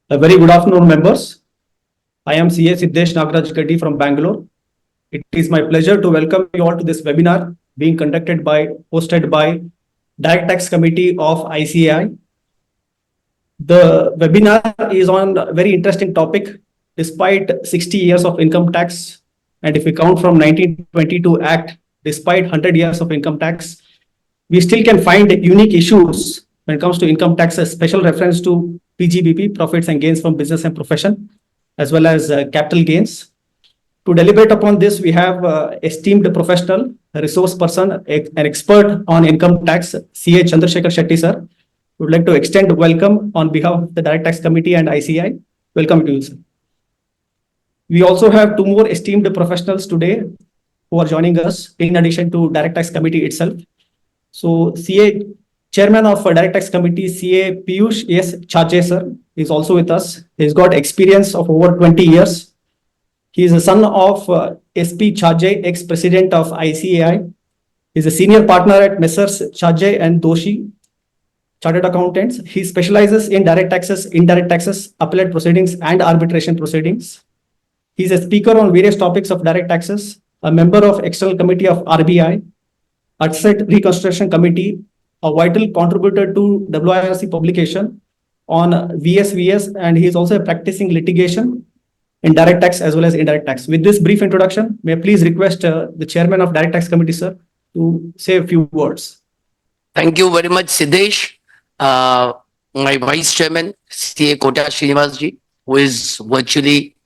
A very good afternoon, members. I am CA Siddesh Nagaraj Gaddi from Bangalore. It is my pleasure to welcome you all to this webinar being hosted by Direct Tax Committee of ICAI. The webinar is on a very interesting topic. Despite 60 years of income tax, and if we count from 1922 Act, despite 100 years of income tax, we still can find unique issues when it comes to income tax, a special reference to PGBP, profits and gains from business and profession, as well as capital gains. To deliberate upon this, we have esteemed professional, a resource person, an expert on income tax, CA Chandrasekhar Shetty, sir. We would like to extend welcome on behalf of the Direct Tax Committee and ICI. Welcome to you, sir. We also have two more esteemed professionals today who are joining us in addition to Direct Tax Committee itself. So CA Chairman of Direct Tax Committee, CA Piyush S. Chache, sir, is also with us. He's got experience of over 20 years. He is a son of SP Chache, ex-president of ICAI. He's a senior partner at Messrs. Chache and Doshi, Chartered Accountants. He specializes in direct taxes, indirect taxes, appellate proceedings, and arbitration proceedings. He's a speaker on various topics of direct taxes, a member of External Committee of RBI, Asset Reconstruction Committee, a vital contributor to WIRC publication on VSVS, and he is also a practicing litigation in direct tax as well as indirect tax. With this brief introduction, may I please request the Chairman of Direct Tax Committee, sir, to say a few words. Thank you very much, Siddesh. My Vice Chairman, CA Kota Srinivasji, who is virtually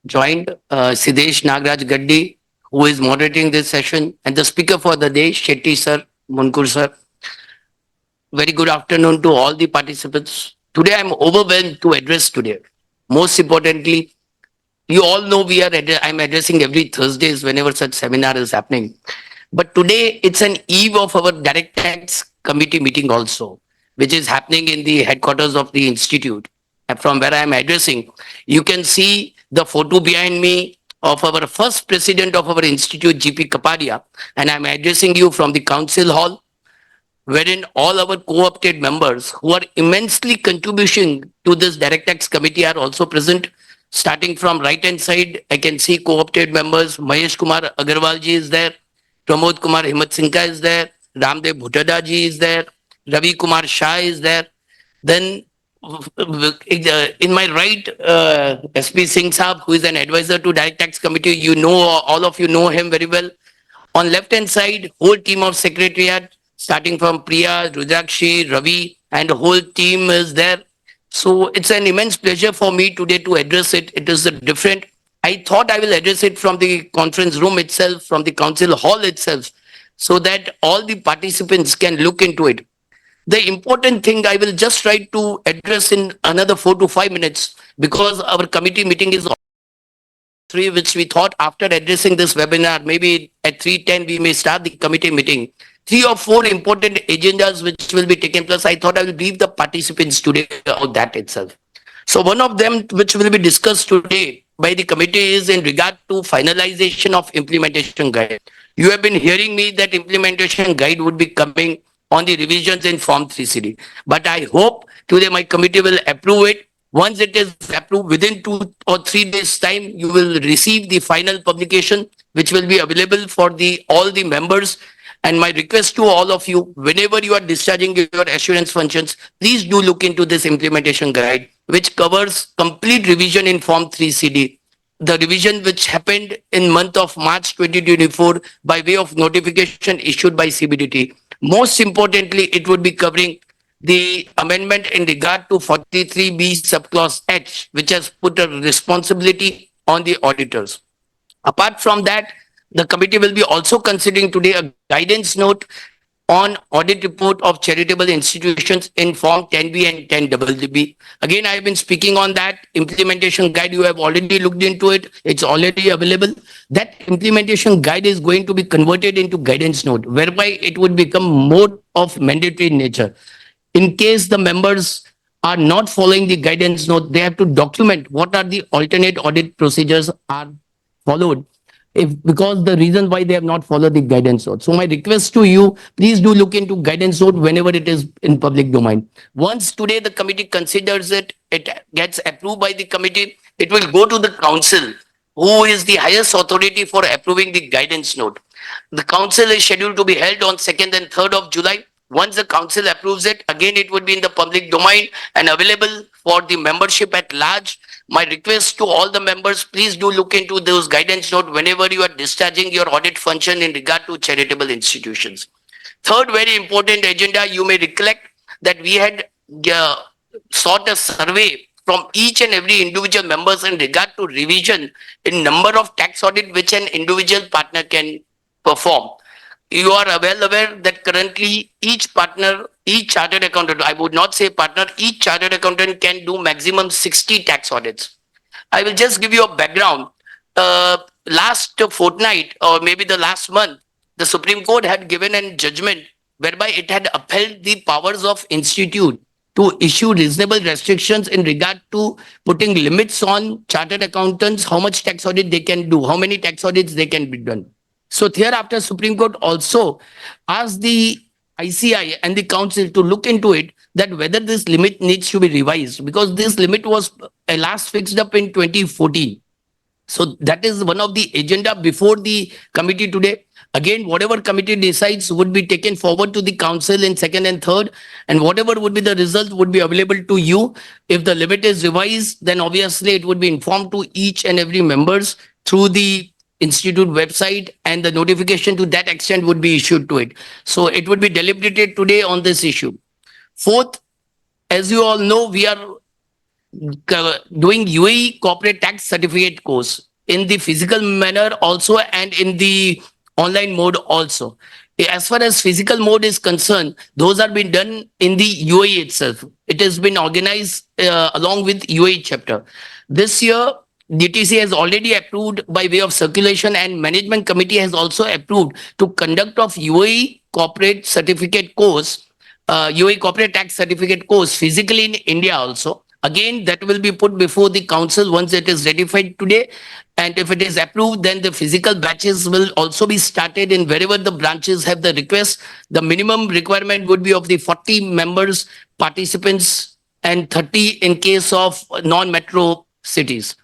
joined, Siddesh Nagaraj Gaddi, who is moderating this session, and the speaker for the day, Shetty sir, Munkur sir. Very good afternoon to all the participants. Today I'm overwhelmed to address today. Most importantly, you all know I'm addressing every Thursdays whenever such seminar is happening. But today it's an eve of our Direct Tax Committee meeting also, which is happening in the headquarters of the institute. And from where I'm addressing, you can see the photo behind me of our first president of our institute, GP Kapadia, and I'm addressing you from the council hall, wherein all our co-opted members who are immensely contributing to this Direct Tax Committee are also present. Starting from right-hand side, I can see co-opted members, Mahesh Kumar Agarwal ji is there, Pramod Kumar Himmat Singha is there, Ramdev Bhuttada ji is there, Ravi Kumar Shah is there. Then in my right, SP Singh Saab, who is an advisor to Direct Tax Committee, you know, all of you know him very well. On left-hand side, whole team of secretariat, starting from Priya, Rudrakshi, Ravi, and the whole team is there. So it's an immense pleasure for me today to address it. It is different. I thought I will address it from the conference room itself, from the council hall itself, so that all the participants can look into it. The important thing I will just try to address in another 4 to 5 minutes, because our committee meeting is 3, which we thought after addressing this webinar, maybe at 3:10 we may start the committee meeting. 3 or 4 important agendas which will be taken place. I thought I will brief the participants today about that itself. So one of them which will be discussed today by the committee is in regard to finalization of implementation guide. You have been hearing me that implementation guide would be coming on the revisions in Form 3CD. But I hope today my committee will approve it. Once it is approved, within 2 or 3 days time, you will receive the final publication, which will be available for all the members. And my request to all of you, whenever you are discharging your assurance functions, please do look into this implementation guide, which covers complete revision in Form 3CD. The revision which happened in month of March 2024 by way of notification issued by CBDT. Most importantly, it would be covering the amendment in regard to 43B subclause H, which has put a responsibility on the auditors. Apart from that, the committee will be also considering today a guidance note on audit report of charitable institutions in Form 10B and 10BB. Again, I have been speaking on that implementation guide. You have already looked into it. It's already available. That implementation guide is going to be converted into guidance note, whereby it would become more of mandatory nature. In case the members are not following the guidance note, they have to document what are the alternate audit procedures are followed. if because the reason why they have not followed the guidance note. So my request to you, please do look into guidance note whenever it is in public domain. Once today the committee considers it, it gets approved by the committee, it will go to the council, who is the highest authority for approving the guidance note. The council is scheduled to be held on 2nd and 3rd of July. Once the council approves it, again it would be in the public domain and available for the membership at large. My request to all the members, please do look into those guidance note whenever you are discharging your audit function in regard to charitable institutions. Third very important agenda, you may recollect that we had sought a survey from each and every individual members in regard to revision in number of tax audit which an individual partner can perform. You are well aware that currently each partner, each chartered accountant, I would not say partner, each chartered accountant can do maximum 60 tax audits. I will just give you a background. Last fortnight or maybe the last month, the Supreme Court had given a judgment whereby it had upheld the powers of institute to issue reasonable restrictions in regard to putting limits on chartered accountants, how much tax audit they can do, how many tax audits they can be done. So thereafter, Supreme Court also asked the ICI and the council to look into it, that whether this limit needs to be revised, because this limit was last fixed up in 2014. So that is one of the agenda before the committee today. Again, whatever committee decides would be taken forward to the council in 2nd and 3rd, and whatever would be the result would be available to you. If the limit is revised, then obviously it would be informed to each and every members through the institute website, and the notification to that extent would be issued to it. So it would be deliberated today on this issue. Fourth, as you all know, we are doing UAE corporate tax certificate course in the physical manner also and in the online mode also. As far as physical mode is concerned, those are being done in the UAE itself. It has been organized along with UAE chapter. This year, DTC has already approved by way of circulation, and management committee has also approved to conduct of UAE corporate certificate course, UAE corporate tax certificate course physically in India also. Again, that will be put before the council once it is ratified today. And if it is approved, then the physical batches will also be started in wherever the branches have the request. The minimum requirement would be of the 40 members, participants, and 30 in case of non-metro cities.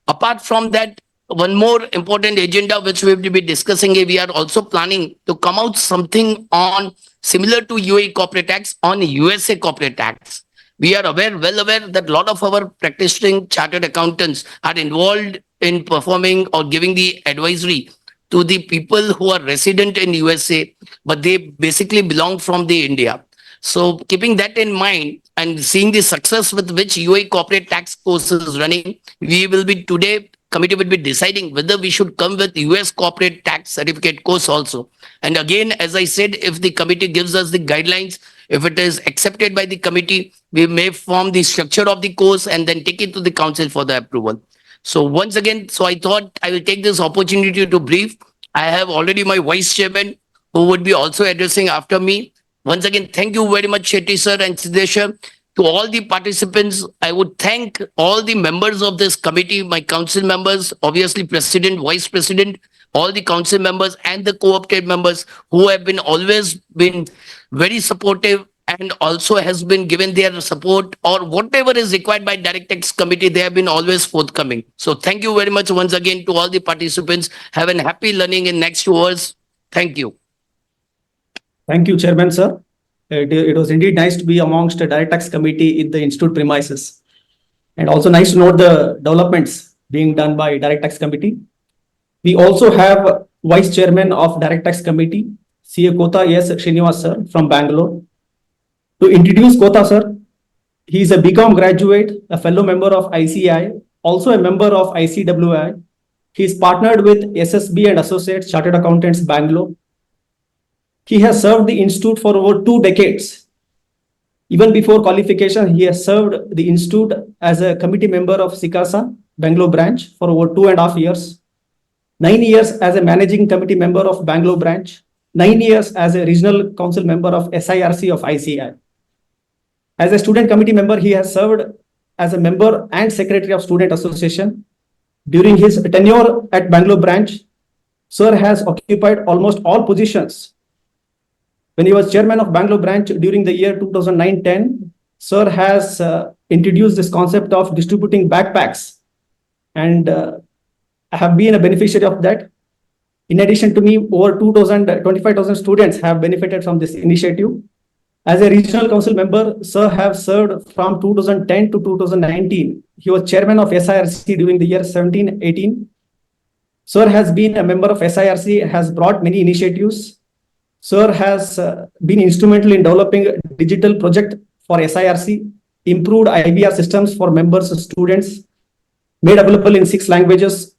Apart from that, one more important agenda which we will be discussing, we are also planning to come out something on similar to UAE corporate tax on USA corporate tax. We are well aware that a lot of our practicing chartered accountants are involved in performing or giving the advisory to the people who are resident in USA, but they basically belong from the India. So keeping that in mind and seeing the success with which UAE corporate tax course is running, we will be today, committee will be deciding whether we should come with US corporate tax certificate course also. And again, as I said, if the committee gives us the guidelines, if it is accepted by the committee, we may form the structure of the course and then take it to the council for the approval. So once again, so I thought I will take this opportunity to brief. I have already my vice chairman who would be also addressing after me. Once again, thank you very much, Shetty sir and Siddesh sir. To all the participants, I would thank all the members of this committee, my council members, obviously president, vice president, all the council members and the co-opted members who have been always been very supportive and also has been given their support or whatever is required by Direct Tax Committee, they have been always forthcoming. So thank you very much once again to all the participants. Have a happy learning in next 2 hours. Thank you. Thank you, Chairman, sir. It was indeed nice to be amongst the Direct Tax Committee in the institute premises. And also nice to note the developments being done by Direct Tax Committee. We also have Vice Chairman of Direct Tax Committee, CA Kota S. Srinivas sir from Bangalore. To introduce Kota sir, he is a BCom graduate, a fellow member of ICI, also a member of ICWI. He is partnered with SSB and Associates Chartered Accountants, Bangalore. He has served the institute for over 2 decades. Even before qualification, he has served the institute as a committee member of SICASA, Bangalore branch for over 2.5 years. 9 years as a managing committee member of Bangalore branch. 9 years as a regional council member of SIRC of ICI. As a student committee member, he has served as a member and secretary of Student Association. During his tenure at Bangalore branch, Sir has occupied almost all positions. When he was chairman of Bangalore branch during the year 2009-10, Sir has introduced this concept of distributing backpacks, and I have been a beneficiary of that. In addition to me, over 25,000 students have benefited from this initiative. As a regional council member, Sir have served from 2010 to 2019. He was chairman of SIRC during the year 17-18. Sir has been a member of SIRC, has brought many initiatives. Sir has been instrumental in developing a digital project for SIRC, improved IBR systems for members and students, made available in 6 languages.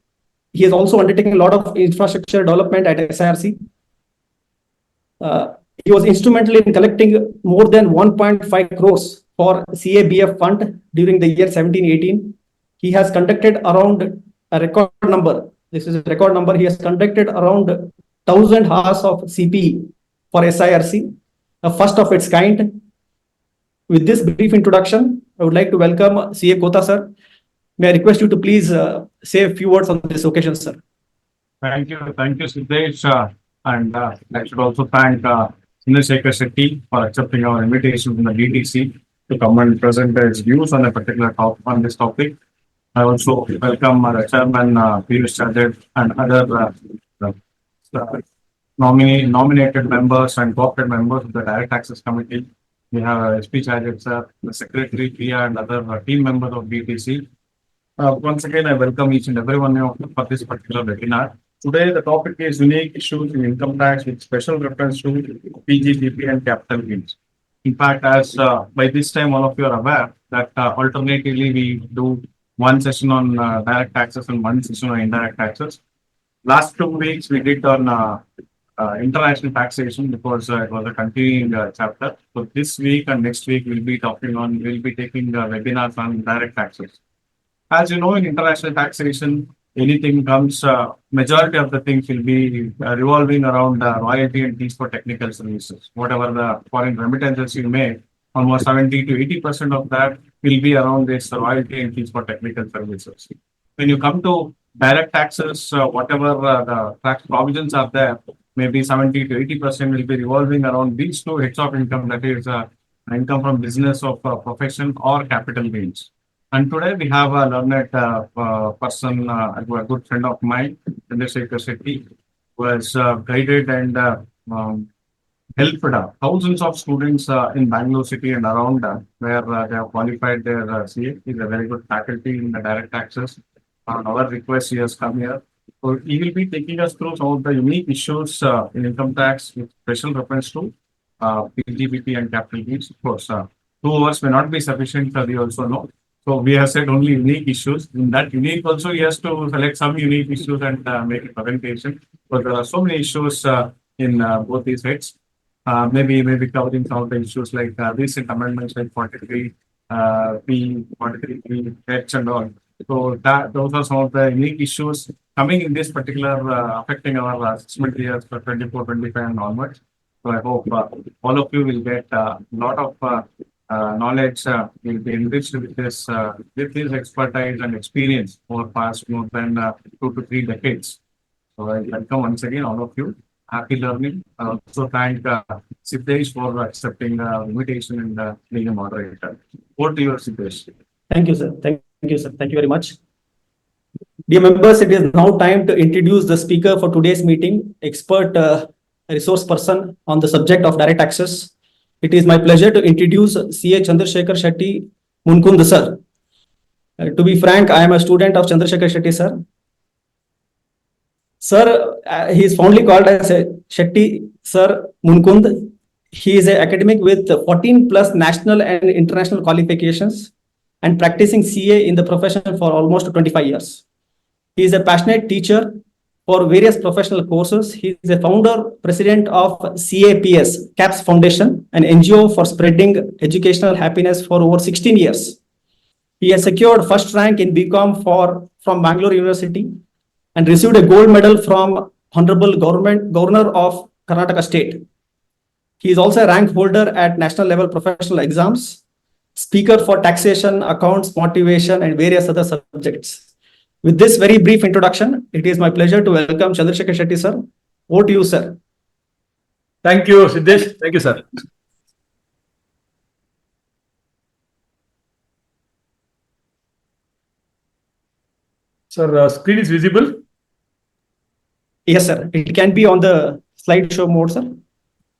He has also undertaken a lot of infrastructure development at SIRC. He was instrumental in collecting more than 1.5 crores for CABF fund during the year 17-18. He has conducted around a record number. This is a record number. He has conducted around 1,000 hours of CPE for SIRC, a first of its kind. With this brief introduction, I would like to welcome CA Kota sir. May I request you to please say a few words on this occasion, sir. Thank you, Siddesh. And I should also thank Chandrasekhar Shetty for accepting our invitation from the DTC to come and present his views on a particular on this topic. I also welcome the chairman, Piyush Chadha, and other nominated members and corporate members of the Direct Access Committee. We have SP Chadha, sir, the secretary, Priya, and other team members of DTC. Once again, I welcome each and every one of you for this particular webinar. Today, the topic is unique issues in income tax with special reference to PGBP and capital gains. In fact, as by this time, all of you are aware that alternatively we do one session on direct taxes and one session on indirect taxes. Last 2 weeks, we did on international taxation because it was a continuing chapter. So this week and next week, we'll be taking webinars on direct taxes. As you know, in international taxation, anything comes, majority of the things will be revolving around royalty and fees for technical services. Whatever the foreign remittances you make, almost 70 to 80% of that will be around this royalty and fees for technical services. When you come to direct taxes, whatever the tax provisions are there, maybe 70 to 80% will be revolving around these 2 heads of income, that is income from business of profession or capital gains. And today we have a learned person, a good friend of mine, Chandrasekhar Shetty, who has guided and helped thousands of students in Bangalore city and around where they have qualified their CA. He is a very good faculty in the direct taxes. On our request, he has come here. So he will be taking us through some of the unique issues in income tax with special reference to PGBP and capital gains. Of course, 2 hours may not be sufficient, we also know. So we have said only unique issues. In that unique also, he has to select some unique issues and make a presentation. But there are so many issues in both these heads. Maybe covering some of the issues like recent amendments like 43, P, 43, H and all. So those are some of the unique issues coming in this particular affecting our assessment years for 24, 25 and onwards. So I hope all of you will get a lot of knowledge will be enriched with this with his expertise and experience over past more than 2 to 3 decades. So I welcome once again all of you. Happy learning. I also thank Siddesh for accepting the invitation and being a moderator. Over to you, Siddesh. Thank you, sir. Thank you, sir. Thank you very much. Dear members, it is now time to introduce the speaker for today's meeting, expert resource person on the subject of direct taxes. It is my pleasure to introduce CA Chandrasekhar Shetty Munkund sir. To be frank, I am a student of Chandrasekhar Shetty sir. Sir, he is fondly called as Shetty sir Munkund. He is an academic with 14 plus national and international qualifications and practicing CA in the profession for almost 25 years. He is a passionate teacher for various professional courses. He is a founder, president of CAPS Foundation, an NGO for spreading educational happiness for over 16 years. He has secured first rank in BCom from Bangalore University and received a gold medal from Honorable Governor of Karnataka State. He is also a rank holder at national level professional exams, speaker for taxation, accounts, motivation, and various other subjects. With this very brief introduction, it is my pleasure to welcome Chandrasekhar Shetty, sir. Over to you, sir. Thank you, Siddesh. Thank you, sir. Sir, screen is visible? Yes, sir. It can be on the slideshow mode, sir.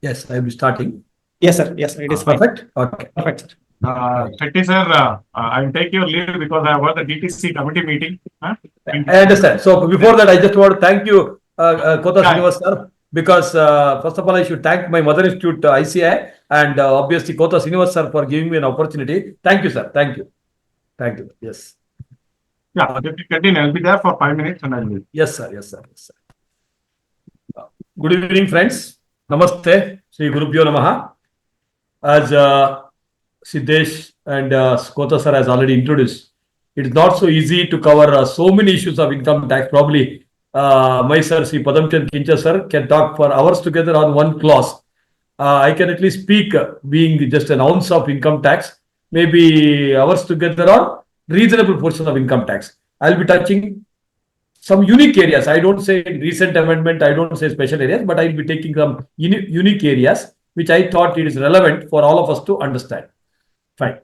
Yes, I will be starting. Yes, sir. Yes, sir. It is fine. Perfect. Okay. Perfect, sir. Shetty sir, I'll take your leave because I was the DTC committee meeting. Huh? I understand. So before that, I just want to thank you, Kota Srinivas sir, because first of all, I should thank my mother institute, ICI, and obviously Kota Srinivas sir for giving me an opportunity. Thank you, sir. Thank you. Thank you. Yes. Yeah, continue. I'll be there for 5 minutes and I'll leave. Yes, sir. Yes, sir. Yes, sir. Good evening, friends. Namaste. Sri Gurubhyo Namaha. As Siddesh and Kota sir has already introduced, it is not so easy to cover so many issues of income tax. Probably my sir, Sri Padamchand Kincha sir, can talk for hours together on one clause. I can at least speak being just an ounce of income tax, maybe hours together on reasonable portion of income tax. I'll be touching some unique areas. I don't say recent amendment, I don't say special areas, but I'll be taking some unique areas which I thought it is relevant for all of us to understand. Fine.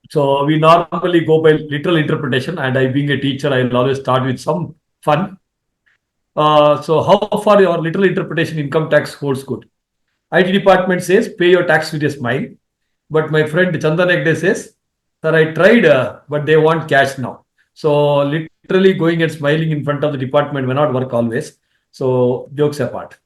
So we normally go by literal interpretation, and I being a teacher, I will always start with some fun. So how far your literal interpretation income tax holds good? IT department says pay your tax with a smile, but my friend Chandan Hegde says, sir, I tried, but they want cash now. So literally going and smiling in front of the department may not work always. So jokes apart.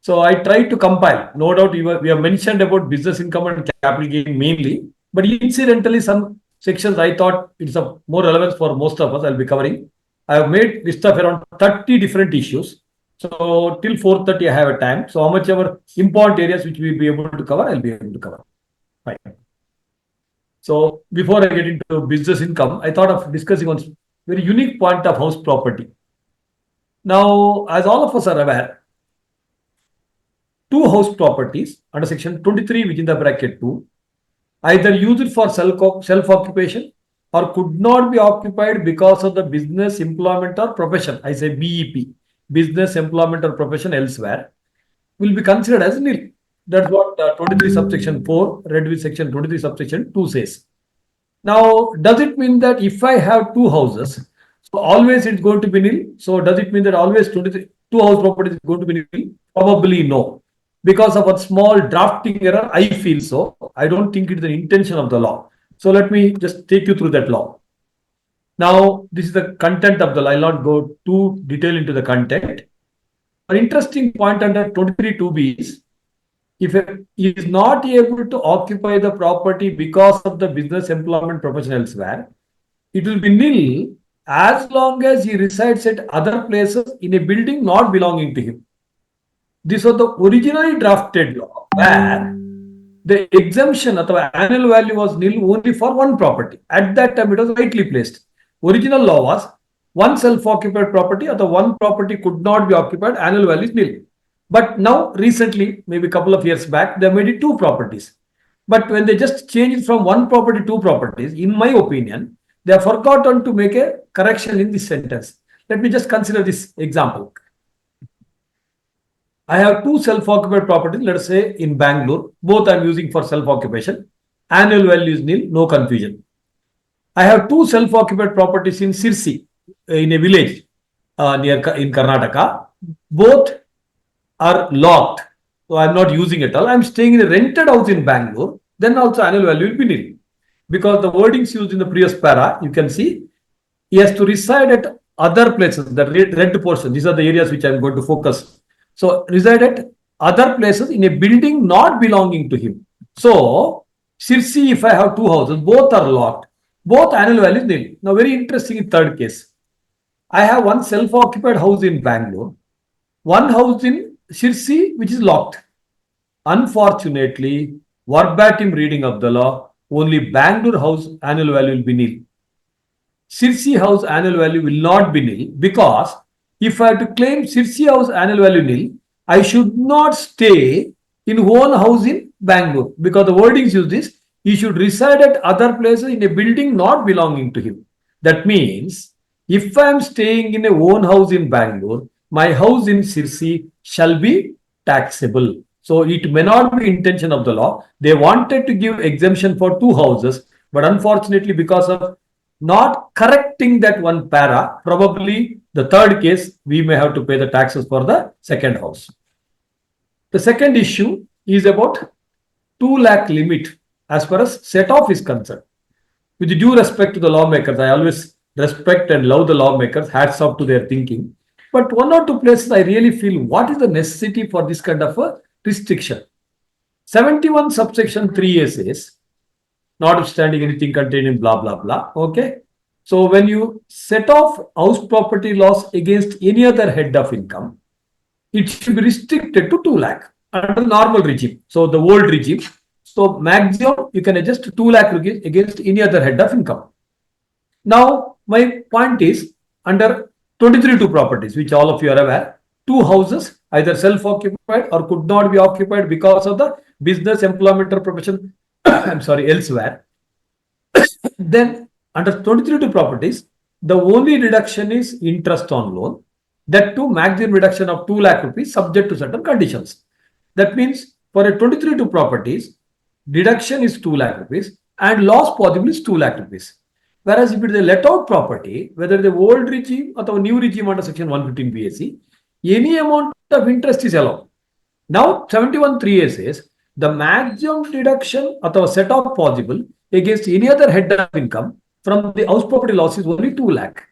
So I tried to compile. No doubt we have mentioned about business income and capital gain mainly, but incidentally some sections I thought it's of more relevance for most of us. I'll be covering. I have made list of around 30 different issues. So till 4:30 I have a time. So how much ever important areas which we'll be able to cover, I'll be able to cover. Fine. So before I get into business income, I thought of discussing one very unique point of house property. Now, as all of us are aware, two house properties under section 23 within the bracket 2 either used for self-occupation or could not be occupied because of the business, employment or profession. I say BEP, business, employment or profession elsewhere, will be considered as nil. That's what 23 subsection 4 read with section 23 subsection 2 says. Now, does it mean that if I have two houses, so always it's going to be nil? So does it mean that always two house properties is going to be nil? Probably no. Because of a small drafting error, I feel so. I don't think it's the intention of the law. So let me just take you through that law. Now, this is the content of the law. I'll not go too detail into the content. An interesting point under 23(2)(b) is, if he is not able to occupy the property because of the business, employment, profession elsewhere, it will be nil as long as he resides at other places in a building not belonging to him. This was the originally drafted law where the exemption of the annual value was nil only for one property. At that time, it was rightly placed. Original law was one self-occupied property or the one property could not be occupied, annual value is nil. But now, recently, maybe a couple of years back, they made it two properties. But when they just changed it from one property to two properties, in my opinion, they have forgotten to make a correction in this sentence. Let me just consider this example. I have two self-occupied properties, let us say in Bangalore. Both I am using for self-occupation. Annual value is nil, no confusion. I have two self-occupied properties in Sirsi, in a village in Karnataka. Both are locked, so I'm not using it all. I'm staying in a rented house in Bangalore. Then also annual value will be nil, because the wordings used in the previous para, you can see, he has to reside at other places. The red portion, these are the areas which I'm going to focus. So reside at other places in a building not belonging to him. So Sirsi, if I have two houses, both are locked, both annual value is nil. Now, very interesting in third case. I have one self-occupied house in Bangalore, one house in Sirsi which is locked. Unfortunately, verbatim reading of the law, only Bangalore house annual value will be nil. Sirsi house annual value will not be nil, because if I have to claim Sirsi house annual value nil, I should not stay in one house in Bangalore, because the wordings use this, he should reside at other places in a building not belonging to him. That means if I am staying in a own house in Bangalore, my house in Sirsi shall be taxable. So it may not be intention of the law. They wanted to give exemption for two houses, but unfortunately, because of not correcting that one para, probably the third case, we may have to pay the taxes for the second house. The second issue is about 2 lakh limit as far as set off is concerned. With due respect to the lawmakers, I always respect and love the lawmakers, hats off to their thinking. But one or two places I really feel what is the necessity for this kind of a restriction. 71 subsection 3A says, notwithstanding anything contained in blah, blah, blah. Okay. So when you set off house property loss against any other head of income, it should be restricted to 2 lakh under the normal regime. So the old regime. So maximum you can adjust 2 lakh against any other head of income. Now my point is under 23(2) properties, which all of you are aware, two houses either self-occupied or could not be occupied because of the business, employment or profession, I'm sorry, elsewhere. Then under 23(2) properties, the only reduction is interest on loan. That too maximum reduction of 2 lakh rupees subject to certain conditions. That means for a 23(2) properties, deduction is 2 lakh rupees and loss possible is 2 lakh rupees. Whereas if it is a let out property, whether the old regime or the new regime under section 115 BSC, any amount of interest is allowed. Now 71(3)(a) says the maximum deduction or set off possible against any other head of income from the house property loss is only 2 lakh.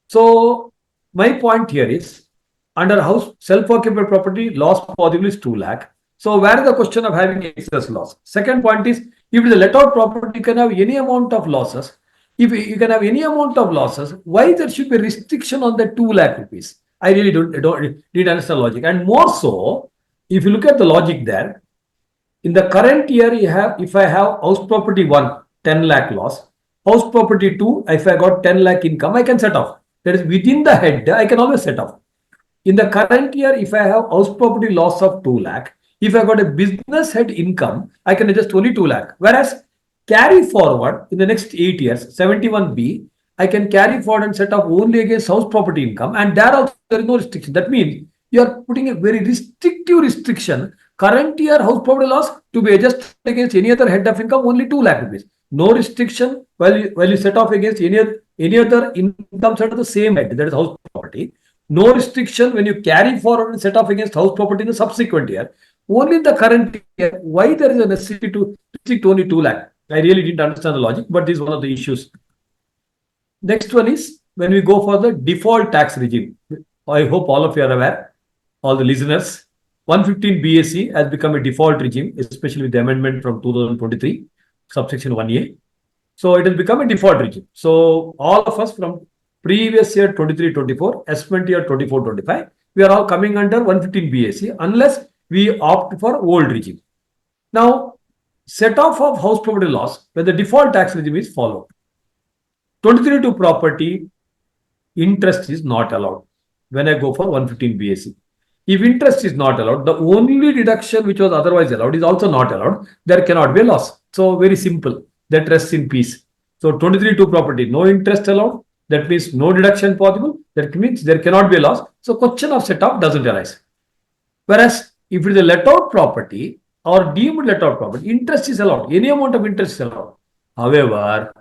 So my point here is under house self-occupied property loss possible is 2 lakh. So where is the question of having excess loss? Second point is if it is a let out property, you can have any amount of losses. If you can have any amount of losses, why there should be a restriction on the 2 lakh rupees? I really don't understand logic. And more so, if you look at the logic there, in the current year, you have, if I have house property 1, 10 lakh loss, house property 2, if I got 10 lakh income, I can set off. That is within the head, I can always set off. In the current year, if I have house property loss of 2 lakh, if I got a business head income, I can adjust only 2 lakh. Whereas carry forward in the next 8 years, 71B, I can carry forward and set off only against house property income, and there also there is no restriction. That means you are putting a very restrictive restriction. Current year house property loss to be adjusted against any other head of income only 2 lakh rupees. No restriction while you set off against any other income set of the same head, that is house property. No restriction when you carry forward and set off against house property in the subsequent year. Only in the current year, why there is a necessity to restrict only 2 lakh? I really didn't understand the logic, but this is one of the issues. Next one is when we go for the default tax regime. I hope all of you are aware, all the listeners, 115 BSC has become a default regime, especially with the amendment from 2023, subsection 1A. So it has become a default regime. So all of us from previous year 23-24, assessment year 24-25, we are all coming under 115 BSC unless we opt for old regime. Now, set off of house property loss when the default tax regime is followed. 23(2) property interest is not allowed when I go for 115 BSC. If interest is not allowed, the only deduction which was otherwise allowed is also not allowed. There cannot be a loss. So very simple. That rests in peace. So 23(2) property, no interest allowed. That means no deduction possible. That means there cannot be a loss. So question of set off doesn't arise. Whereas if it is a let out property or deemed let out property, interest is allowed. Any amount of interest is allowed. However,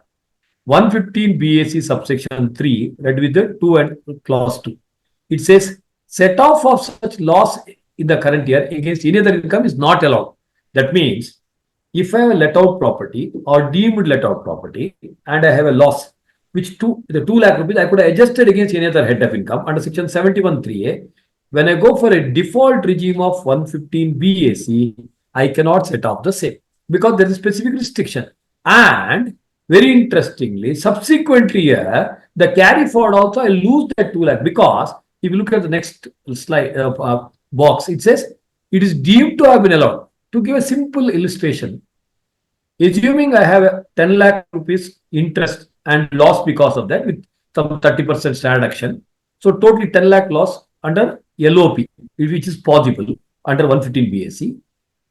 115 BSC subsection 3, read with the 2 and clause 2. It says set off of such loss in the current year against any other income is not allowed. That means if I have a let out property or deemed let out property and I have a loss, which the 2 lakh rupees I could have adjusted against any other head of income under section 71(3)(a. When I go for a default regime of 115 BSC, I cannot set off the same because there is a specific restriction. And very interestingly, subsequently here, the carry forward also I lose that 2 lakh because if you look at the next slide box, it says it is deemed to have been allowed. To give a simple illustration, assuming I have a 10 lakh rupees interest and loss because of that with some 30% standard action. So totally 10 lakh loss under LOP, which is possible under 115 BSC.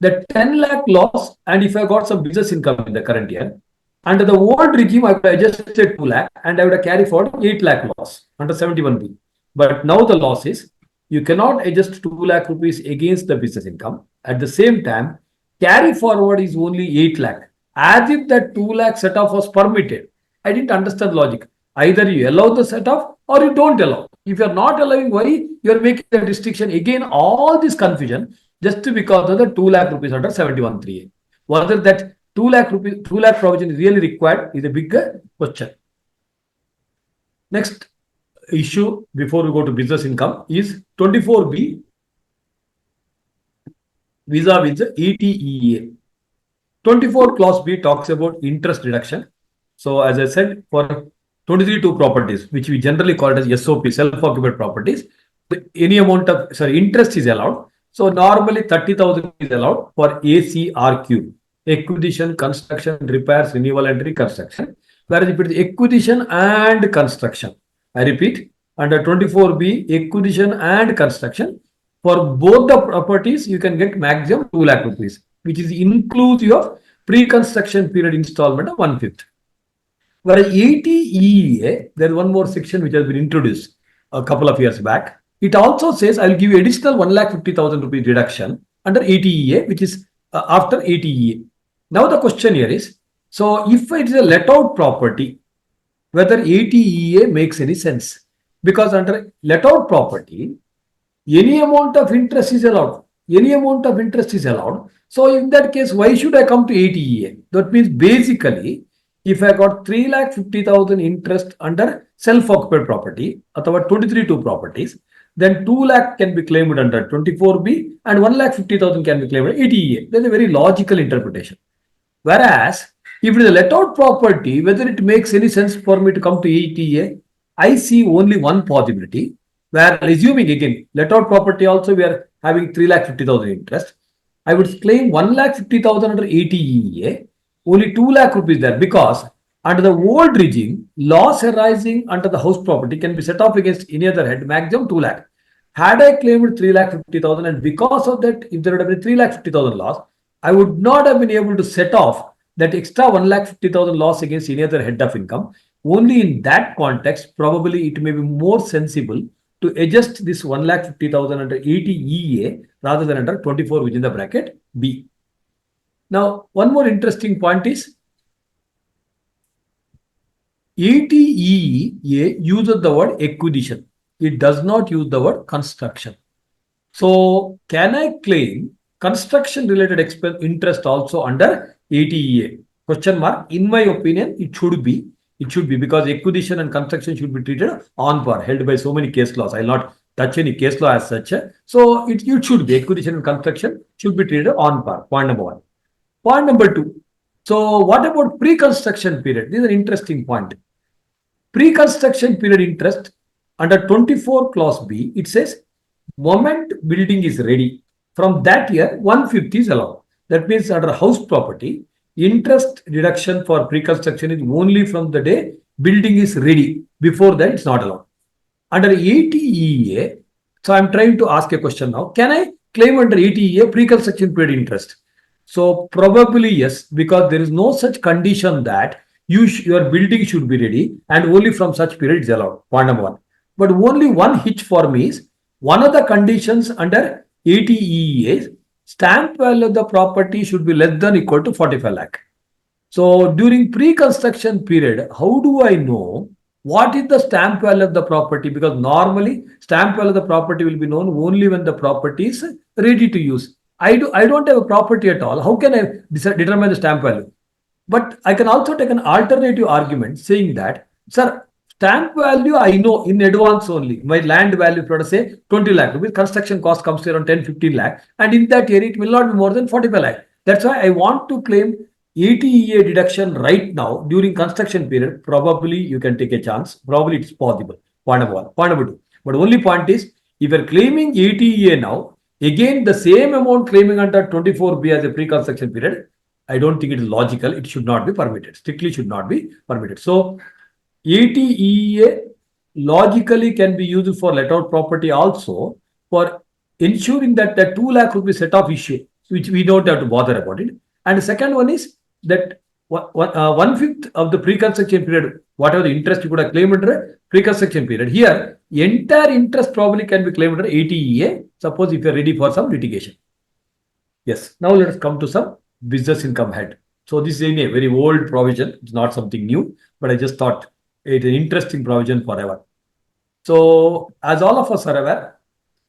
The 10 lakh loss, and if I got some business income in the current year, Under the old regime, I would have adjusted 2 lakh and I would have carried forward 8 lakh loss under 71B. But now the loss is you cannot adjust 2 lakh rupees against the business income. At the same time, carry forward is only 8 lakh. As if that 2 lakh set off was permitted. I didn't understand logic. Either you allow the set off or you don't allow. If you're not allowing, why you are making the restriction? Again, all this confusion just because of the 2 lakh rupees under 71(3)(a). Whether that 2 lakh rupees, 2 lakh provision is really required is a bigger question. Next issue before we go to business income is 24B vis-a-vis the ETEA. 24 clause B talks about interest reduction. So as I said, for 23(2) properties, which we generally call it as SOP, self-occupied properties, any amount of interest is allowed. So normally 30,000 is allowed for ACRQ, acquisition, construction, repairs, renewal and reconstruction. Whereas if it is acquisition and construction, I repeat, under 24B, acquisition and construction, for both the properties, you can get maximum 2 lakh rupees, which is inclusive of pre-construction period installment of 1/5. Whereas ETEA, there is one more section which has been introduced a couple of years back. It also says I will give you additional 1,50,000 rupees reduction under ETEA, which is after ETEA. Now the question here is, so if it is a let out property, whether ETEA makes any sense? Because under let out property, any amount of interest is allowed. Any amount of interest is allowed. So in that case, why should I come to ETEA? That means basically, if I got 3,50,000 interest under self-occupied property, or 23(2) properties, then 2 lakh can be claimed under 24B and 1,50,000 can be claimed under ETEA. That's a very logical interpretation. Whereas, if it is a let out property, whether it makes any sense for me to come to ETEA, I see only one possibility, where assuming again, let out property also we are having 3,50,000 interest. I would claim 1,50,000 under ETEA, only 2 lakh rupees there, because under the old regime, loss arising under the house property can be set off against any other head, maximum 2 lakh. Had I claimed 3,50,000 and because of that, if there would have been 3,50,000 loss, I would not have been able to set off that extra 1,50,000 loss against any other head of income. Only in that context, probably it may be more sensible to adjust this 1,50,000 under ETEA rather than under 24 within the bracket B. Now, one more interesting point is ETEA uses the word acquisition. It does not use the word construction. So, can I claim construction related expense interest also under ETEA? Question mark. In my opinion, it should be. It should be, because acquisition and construction should be treated on par, held by so many case laws. I will not touch any case law as such. So, it should be. Acquisition and construction should be treated on par. Point number one. Point number two. So, what about pre-construction period? This is an interesting point. Pre-construction period interest under 24 clause B, it says moment building is ready. From that year, 1/5 is allowed. That means under house property, interest deduction for pre-construction is only from the day building is ready. Before that, it's not allowed. Under ETEA, so I'm trying to ask a question now. Can I claim under ETEA pre-construction period interest? So probably yes, because there is no such condition that your building should be ready and only from such period is allowed. Point number one. But only one hitch for me is one of the conditions under ETEA is stamp value of the property should be less than equal to 45 lakh. So during pre-construction period, how do I know what is the stamp value of the property? Because normally stamp value of the property will be known only when the property is ready to use. I don't have a property at all. How can I determine the stamp value? But I can also take an alternative argument saying that, sir, stamp value I know in advance only. My land value, let us say 20 lakh rupees, construction cost comes to around 10-15 lakh, and in that year it will not be more than 45 lakh. That's why I want to claim ETEA deduction right now during construction period. Probably you can take a chance. Probably it's possible. Point number one. Point number two. But only point is, if you're claiming ETEA now, again the same amount claiming under 24B as a pre-construction period, I don't think it is logical. It should not be permitted. Strictly should not be permitted. So, ETEA logically can be used for let out property also for ensuring that the 2 lakh rupees set off issue, which we don't have to bother about it. And the second one is that 1/5 of the pre-construction period, whatever the interest you could have claimed under pre-construction period. Here, entire interest probably can be claimed under 80EA. Suppose if you are ready for some litigation. Yes. Now let us come to some business income head. So this is a very old provision. It's not something new, but I just thought it's an interesting provision forever. So as all of us are aware,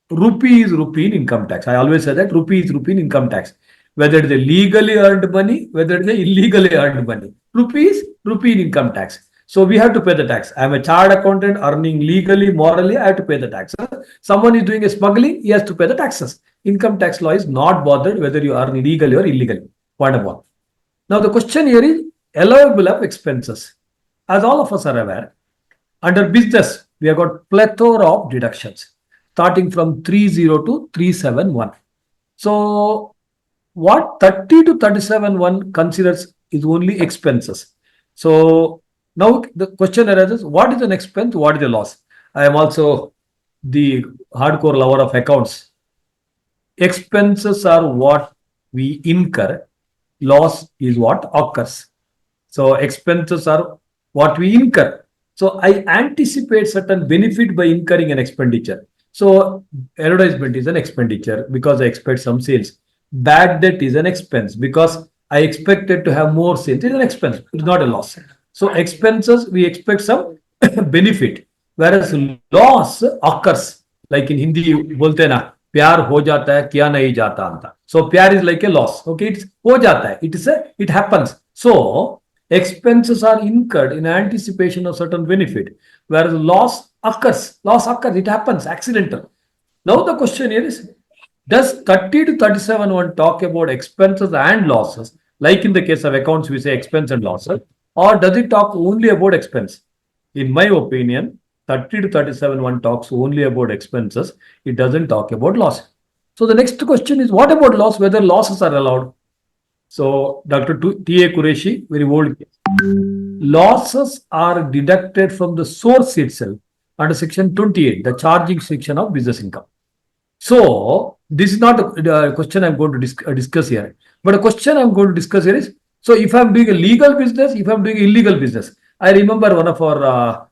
rupee is rupee in income tax. I always say that rupee is rupee in income tax. Whether it is a legally earned money, whether it is a illegally earned money. Rupee is rupee in income tax. So we have to pay the tax. I am a chartered accountant earning legally, morally, I have to pay the tax. Someone is doing a smuggling, he has to pay the taxes. Income tax law is not bothered whether you earn legally or illegally. Point of one. Now the question here is allowable of expenses. As all of us are aware, under business, we have got plethora of deductions starting from 30 to 371. So what 30 to 37(1) considers is only expenses. So now the question arises, what is an expense? What is a loss? I am also the hardcore lover of accounts. Expenses are what we incur. Loss is what occurs. So expenses are what we incur. So I anticipate certain benefit by incurring an expenditure. So advertisement is an expenditure because I expect some sales. Bad debt is an expense because I expected to have more sales. It is an expense. It is not a loss. So expenses, we expect some benefit. Whereas loss occurs. Like in Hindi, bolte na, प्यार हो जाता है किया नहीं जाता अंता. So प्यार is like a loss. Okay, it's हो जाता है. It happens. So expenses are incurred in anticipation of certain benefit, whereas loss occurs. It happens, accidental. Now the question here is, does 30 to 37(1) talk about expenses and losses? Like in the case of accounts, we say expense and losses, or does it talk only about expense? In my opinion, 30 to 37(1) talks only about expenses. It doesn't talk about loss. So the next question is, what about loss? Whether losses are allowed? So Dr. T.A. Qureshi, very old case. Losses are deducted from the source itself under section 28, the charging section of business income. So this is not a question I'm going to discuss here. But a question I'm going to discuss here is, so if I'm doing a legal business, if I'm doing illegal business, I remember one of our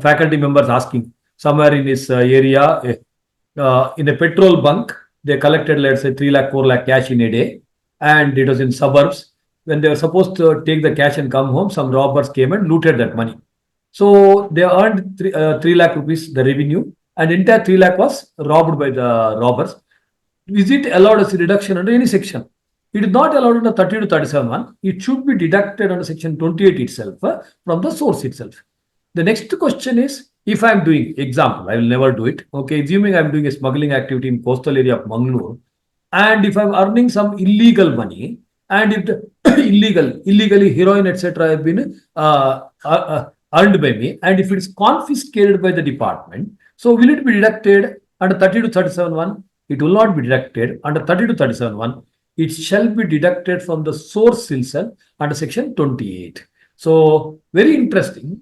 faculty members asking somewhere in this area, in a petrol bunk, they collected, let's say, 3 lakh, 4 lakh cash in a day. And it was in suburbs. When they were supposed to take the cash and come home, some robbers came and looted that money. So they earned 3 lakh rupees, the revenue, and entire 3 lakh was robbed by the robbers. Is it allowed as a deduction under any section? It is not allowed under 30 to 37(1). It should be deducted under section 28 itself from the source itself. The next question is, if I am doing, example, I will never do it. Okay, assuming I am doing a smuggling activity in coastal area of Mangalore, and if I am earning some illegal money, and if the illegally heroin, etc., have been earned by me, and if it is confiscated by the department, so will it be deducted under 30 to 37(1)? It will not be deducted under 30 to 37(1). It shall be deducted from the source itself under section 28. So very interesting.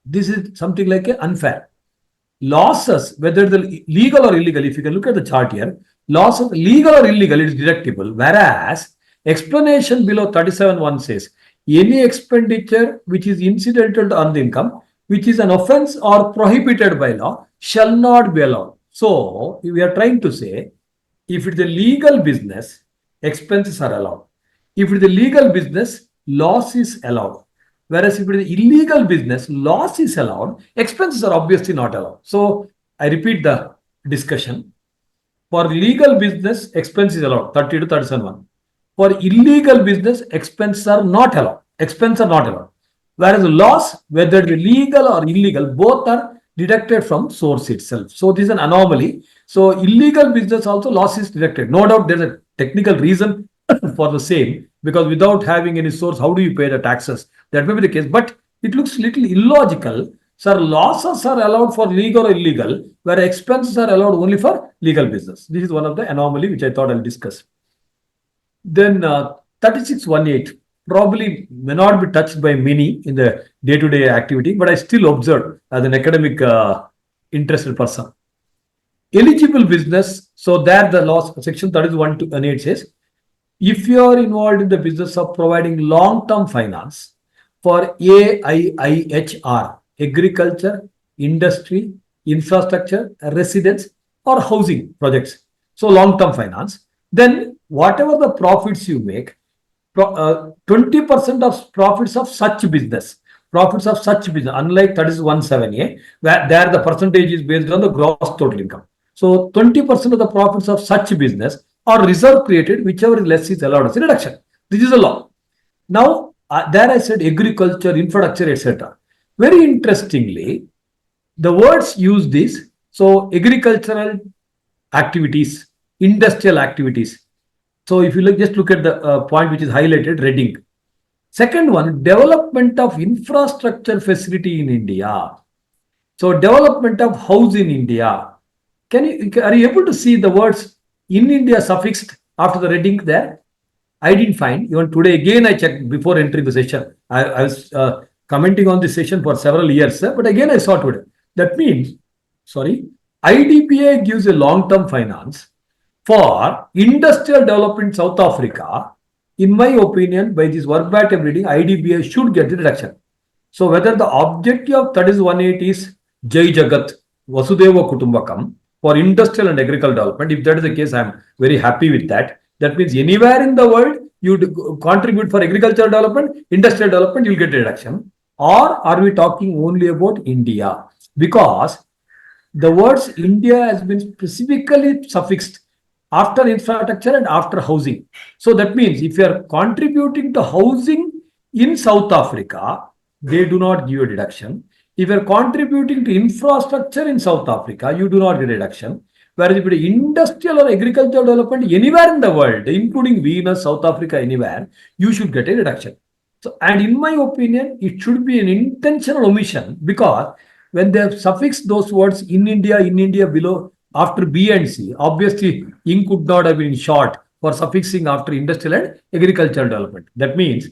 This is something like a unfair. Losses, whether the legal or illegal, if you can look at the chart here, losses legal or illegal, it is deductible. Whereas explanation below 37(1) says, any expenditure which is incidental to earned income, which is an offense or prohibited by law, shall not be allowed. So we are trying to say, if it is a legal business, expenses are allowed. If it is a legal business, loss is allowed. Whereas if it is illegal business, loss is allowed, expenses are obviously not allowed. So I repeat the discussion. For legal business, expense is allowed, 30 to 37(1). For illegal business, expenses are not allowed. Expenses are not allowed. Whereas loss, whether it is legal or illegal, both are deducted from source itself. So this is an anomaly. So illegal business also loss is deducted. No doubt there is a technical reason for the same, because without having any source, how do you pay the taxes? That may be the case, but it looks little illogical. Sir, losses are allowed for legal or illegal, where expenses are allowed only for legal business. This is one of the anomaly which I thought I'll discuss. Then 36(1)(8) probably may not be touched by many in the day-to-day activity, but I still observe as an academic interested person. Eligible business, so there the law section 31(1)(8) says, if you are involved in the business of providing long-term finance for AIIHR, agriculture, industry, infrastructure, residence, or housing projects, so long-term finance, then whatever the profits you make, 20% of profits of such business, unlike 31(7)(a), where there the percentage is based on the gross total income. So 20% of the profits of such business or reserve created, whichever is less is allowed as a reduction. This is a law. Now, there I said agriculture, infrastructure, etc. Very interestingly, the words use this. So agricultural activities, industrial activities. So if you just look at the point which is highlighted, red ink. Second one, development of infrastructure facility in India. So development of house in India. Are you able to see the words in India suffixed after the red ink there? I didn't find. Even today, again, I checked before entering the session. I was commenting on this session for several years, but again, I saw today. That means, IDBI gives a long-term finance for industrial development in South Africa. In my opinion, by this verbatim reading, IDBI should get the reduction. So whether the objective of 31(8) is Jai Jagat, Vasudeva Kutumbakam for industrial and agricultural development, if that is the case, I am very happy with that. That means anywhere in the world, you contribute for agricultural development, industrial development, you'll get a reduction. Or are we talking only about India? Because the words India has been specifically suffixed after infrastructure and after housing. So that means if you are contributing to housing in South Africa, they do not give a deduction. If you are contributing to infrastructure in South Africa, you do not get a deduction. Whereas if it is industrial or agricultural development anywhere in the world, including Venus, South Africa, anywhere, you should get a reduction. So, and in my opinion, it should be an intentional omission, because when they have suffixed those words in India below after B and C, obviously ink could not have been short for suffixing after industrial and agricultural development. That means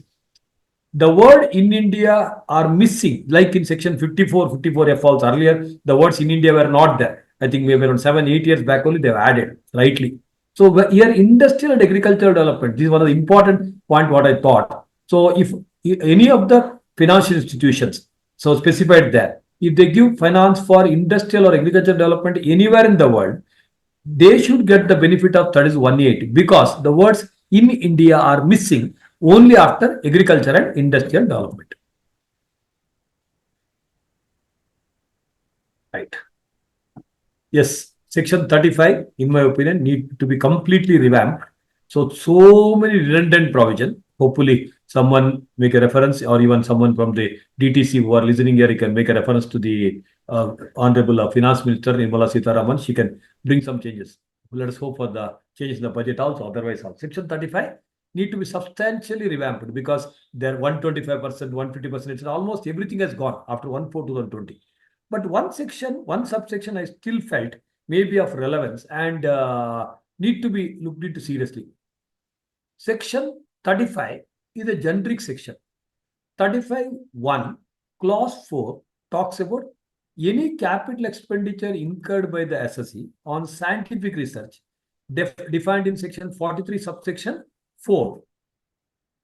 the word in India are missing, like in section 54, 54F also. Earlier, the words in India were not there. I think maybe around 7-8 years back only they've added rightly. So here industrial and agricultural development, this is one of the important point what I thought. So if any of the financial institutions, so specified there, if they give finance for industrial or agricultural development anywhere in the world, they should get the benefit of 31(8), because the words in India are missing only after agriculture and industrial development. Right. Yes, section 35, in my opinion, need to be completely revamped. So many redundant provision. Hopefully, someone make a reference, or even someone from the DTC who are listening here, you can make a reference to the Honorable Finance Minister Nirmala Sitharaman. She can bring some changes. Let us hope for the changes in the budget also. Otherwise, section 35 need to be substantially revamped, because they're 125%, 150%. It's almost everything has gone after 1/4/2020. But one subsection I still felt may be of relevance and need to be looked into seriously. Section 35 is a generic section. 35(1) clause 4 talks about any capital expenditure incurred by the SSE on scientific research defined in section 43 subsection 4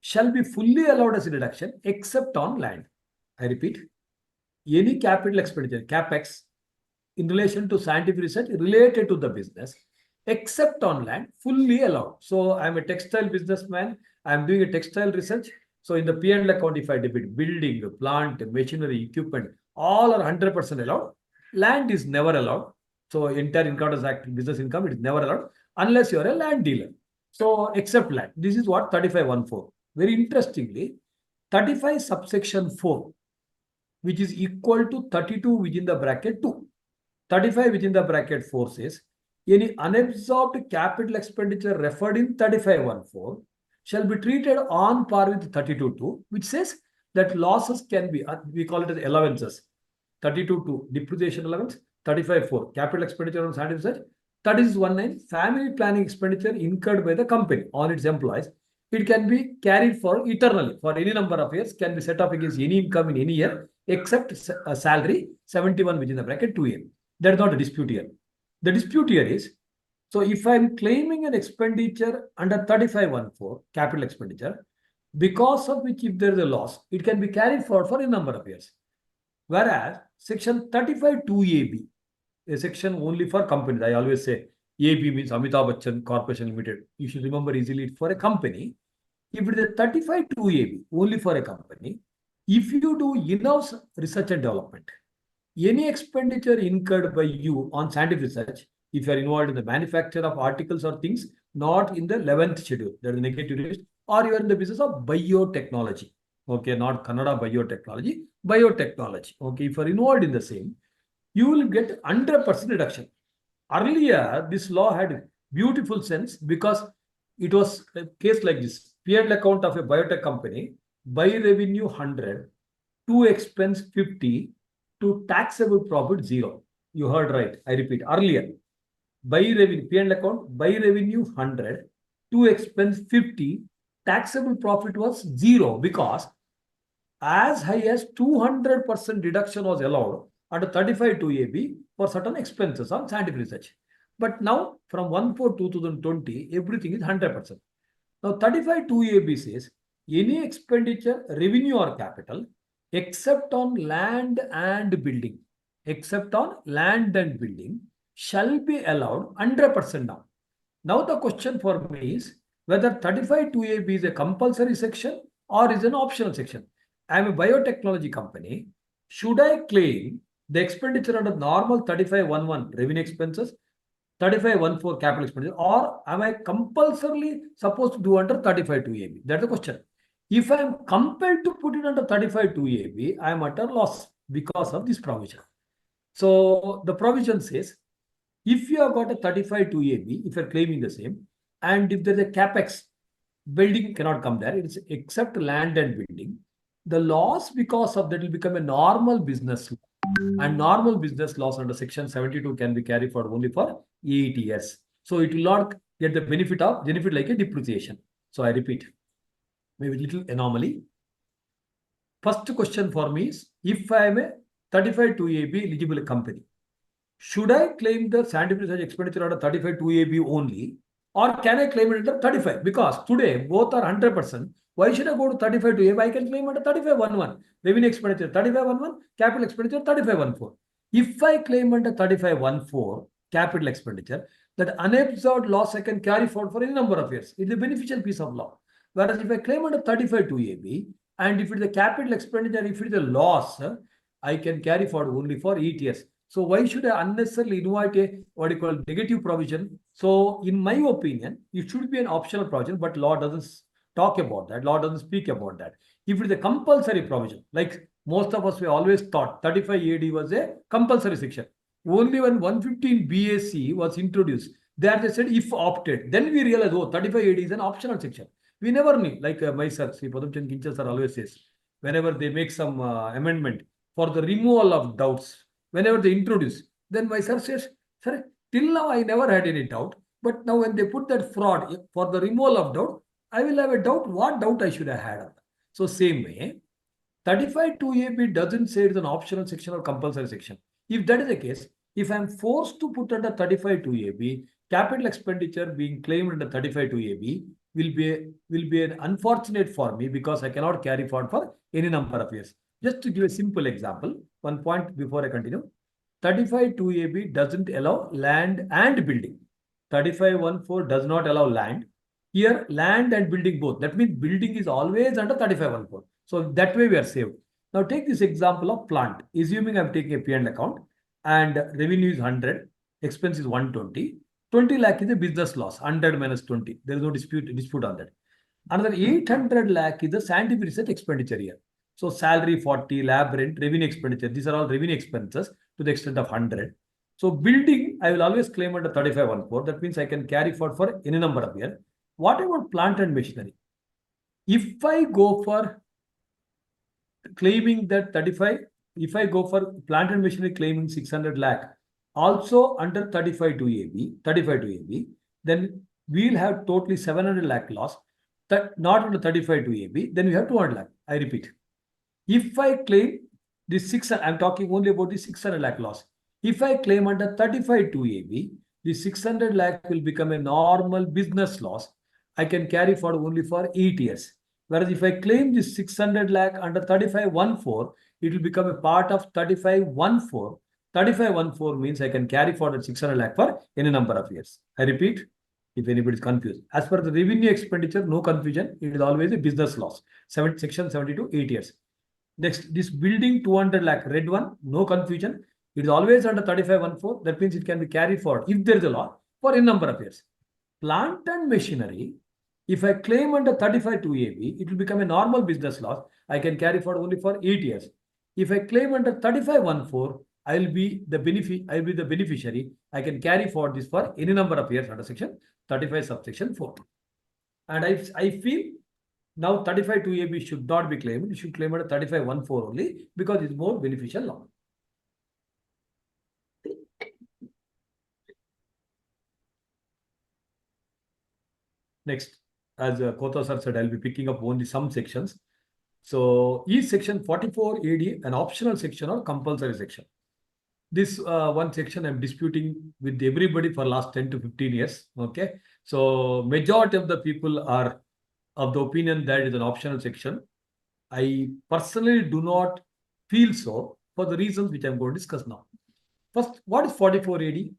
shall be fully allowed as a deduction except on land. I repeat, any capital expenditure, CapEx, in relation to scientific research related to the business, except on land, fully allowed. So I'm a textile businessman, I'm doing a textile research. So in the P&L account, if I debit building, plant, machinery, equipment, all are 100% allowed. Land is never allowed. So entire Income Tax Act business income, it is never allowed unless you are a land dealer. So except land. This is what 35(1)(4). Very interestingly, 35 subsection 4, which is equal to 32 within the bracket 2. 35 within the bracket 4 says, any unabsorbed capital expenditure referred in 35(1)(4) shall be treated on par with 32(2), which says that losses can be, we call it as allowances. 32(2) depreciation allowance, 35(4) capital expenditure on scientific research, 36(1)(9) family planning expenditure incurred by the company on its employees. It can be carried for eternally for any number of years, can be set off against any income in any year except a salary 71 within the bracket 2 year. That is not a dispute here. The dispute here is So if I'm claiming an expenditure under 3514, capital expenditure, because of which if there is a loss, it can be carried forward for a number of years. Whereas section 35(2)(ab), a section only for companies. I always say AB means Amitabh Bachchan Corporation Limited. You should remember easily it for a company. If it is a 35(2)(ab), only for a company, if you do in-house research and development, any expenditure incurred by you on scientific research, if you are involved in the manufacture of articles or things not in the 11th schedule, that is negative list, or you are in the business of biotechnology, okay, not Kannada biotechnology, biotechnology, okay, if you are involved in the same, you will get 100% reduction. Earlier, this law had beautiful sense because it was a case like this. P&L account of a biotech company, by revenue 100, to expense 50, to taxable profit 0. You heard right. I repeat, earlier, by revenue, P&L account, by revenue 100, to expense 50, taxable profit was 0 because as high as 200% reduction was allowed under 35(2)(ab) for certain expenses on scientific research. But now from 1/4/2020, everything is 100%. Now 35(2)(ab) says any expenditure, revenue or capital, except on land and building, shall be allowed 100% now. Now the question for me is whether 35(2)(ab) is a compulsory section or is an optional section. I am a biotechnology company. Should I claim the expenditure under normal 35(11) revenue expenses, 35(14) capital expenditure, or am I compulsorily supposed to do under 35(2)(ab)? That's the question. If I am compelled to put it under 35(2)(ab), I am at a loss because of this provision. So the provision says, if you have got a 35(2)(ab), if you are claiming the same, and if there is a capex, building cannot come there, it's except land and building, the loss because of that will become a normal business, and normal business loss under section 72 can be carried forward only for 8 years. So it will not get the benefit like a depreciation. So I repeat, maybe little anomaly. First question for me is, if I am a 35(2)(ab) eligible company, should I claim the scientific research expenditure under 35(2)(ab) only, or can I claim it under 35? Because today both are 100%. Why should I go to 35(2)(ab)? I can claim under 35(11), revenue expenditure 35(11), capital expenditure 35(14). If I claim under 35(14), capital expenditure, that unabsorbed loss I can carry forward for any number of years. It's a beneficial piece of law. Whereas if I claim under 35(2)(ab), and if it is a capital expenditure, if it is a loss, I can carry forward only for 8 years. So why should I unnecessarily invite a what you call negative provision? So in my opinion, it should be an optional provision, but law doesn't talk about that. Law doesn't speak about that. If it is a compulsory provision, like most of us we always thought 35(ad) was a compulsory section. Only when 115 BAC was introduced, there they said if opted, then we realized, oh, 35(ad) is an optional section. We never knew, like my sir, Sri Padamchan Kinchal sir always says, whenever they make some amendment for the removal of doubts, whenever they introduce, then my sir says, sir, till now I never had any doubt, but now when they put that fraud for the removal of doubt, I will have a doubt what doubt I should have had. So same way, 35(2)(ab) doesn't say it's an optional section or compulsory section. If that is the case, if I am forced to put under 35(2)(ab), capital expenditure being claimed under 35(2)(ab) will be an unfortunate for me because I cannot carry forward for any number of years. Just to give a simple example, one point before I continue, 35(2)(ab) doesn't allow land and building. 35(14) does not allow land. Here, land and building both. That means building is always under 35(14). So that way we are saved. Now take this example of plant. Assuming I'm taking a P&L account and revenue is 100, expense is 120. 20 lakh is a business loss, 100 minus 20. There is no dispute on that. Another 800 lakh is the scientific research expenditure here. So salary 40, lab rent, revenue expenditure. These are all revenue expenses to the extent of 100. So building, I will always claim under 35(14). That means I can carry forward for any number of years. What about plant and machinery? If I go for claiming that 35, if I go for plant and machinery claiming 600 lakh, also under 35(2)(ab), then we'll have totally 700 lakh loss. That not under 35(2)(ab), then we have 200 lakh. I repeat, if I claim this 600, I'm talking only about the 600 lakh loss. If I claim under 35(2)(ab), the 600 lakh will become a normal business loss. I can carry forward only for 8 years. Whereas if I claim this 600 lakh under 3514, it will become a part of 3514. 3514 means I can carry forward 600 lakh for any number of years. I repeat, if anybody is confused. As per the revenue expenditure, no confusion. It is always a business loss. Section 72, 8 years. Next, this building 200 lakh, red one, no confusion. It is always under 3514. That means it can be carried forward if there is a law for a number of years. Plant and machinery, if I claim under 35(2)(ab, it will become a normal business loss. I can carry forward only for 8 years. If I claim under 35(14), I will be the beneficiary. I can carry forward this for any number of years under section 35 subsection 4. And I feel now 35(2)(ab should not be claimed. It should claim under 35(14) only because it's more beneficial law. Next, as Kotha sir said, I'll be picking up only some sections. So each section 44 AD, an optional section or compulsory section. This one section I'm disputing with everybody for last 10 to 15 years. Okay. So majority of the people are of the opinion that is an optional section. I personally do not feel so for the reasons which I'm going to discuss now. First, what is 44 AD?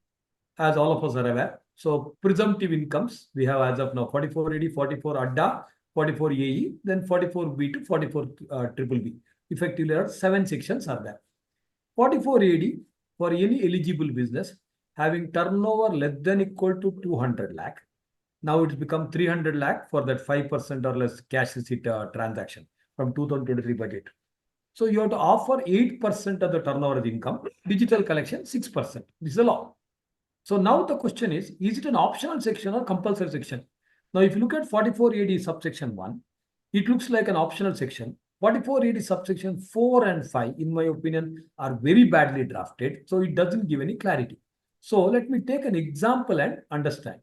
As all of us are aware. So presumptive incomes, we have as of now 44 AD, 44 ADDA, 44 AE, then 44B to 44 triple B. Effectively, there are 7 sections are there. 44 AD for any eligible business having turnover less than equal to 200 lakh. Now it's become 300 lakh for that 5% or less cash receipt transaction from 2023 budget. So you have to offer 8% of the turnover of the income, digital collection 6%. This is the law. So now the question is it an optional section or compulsory section? Now, if you look at 44 AD subsection 1, it looks like an optional section. 44 AD subsection 4 and 5, in my opinion, are very badly drafted. So it doesn't give any clarity. So let me take an example and understand.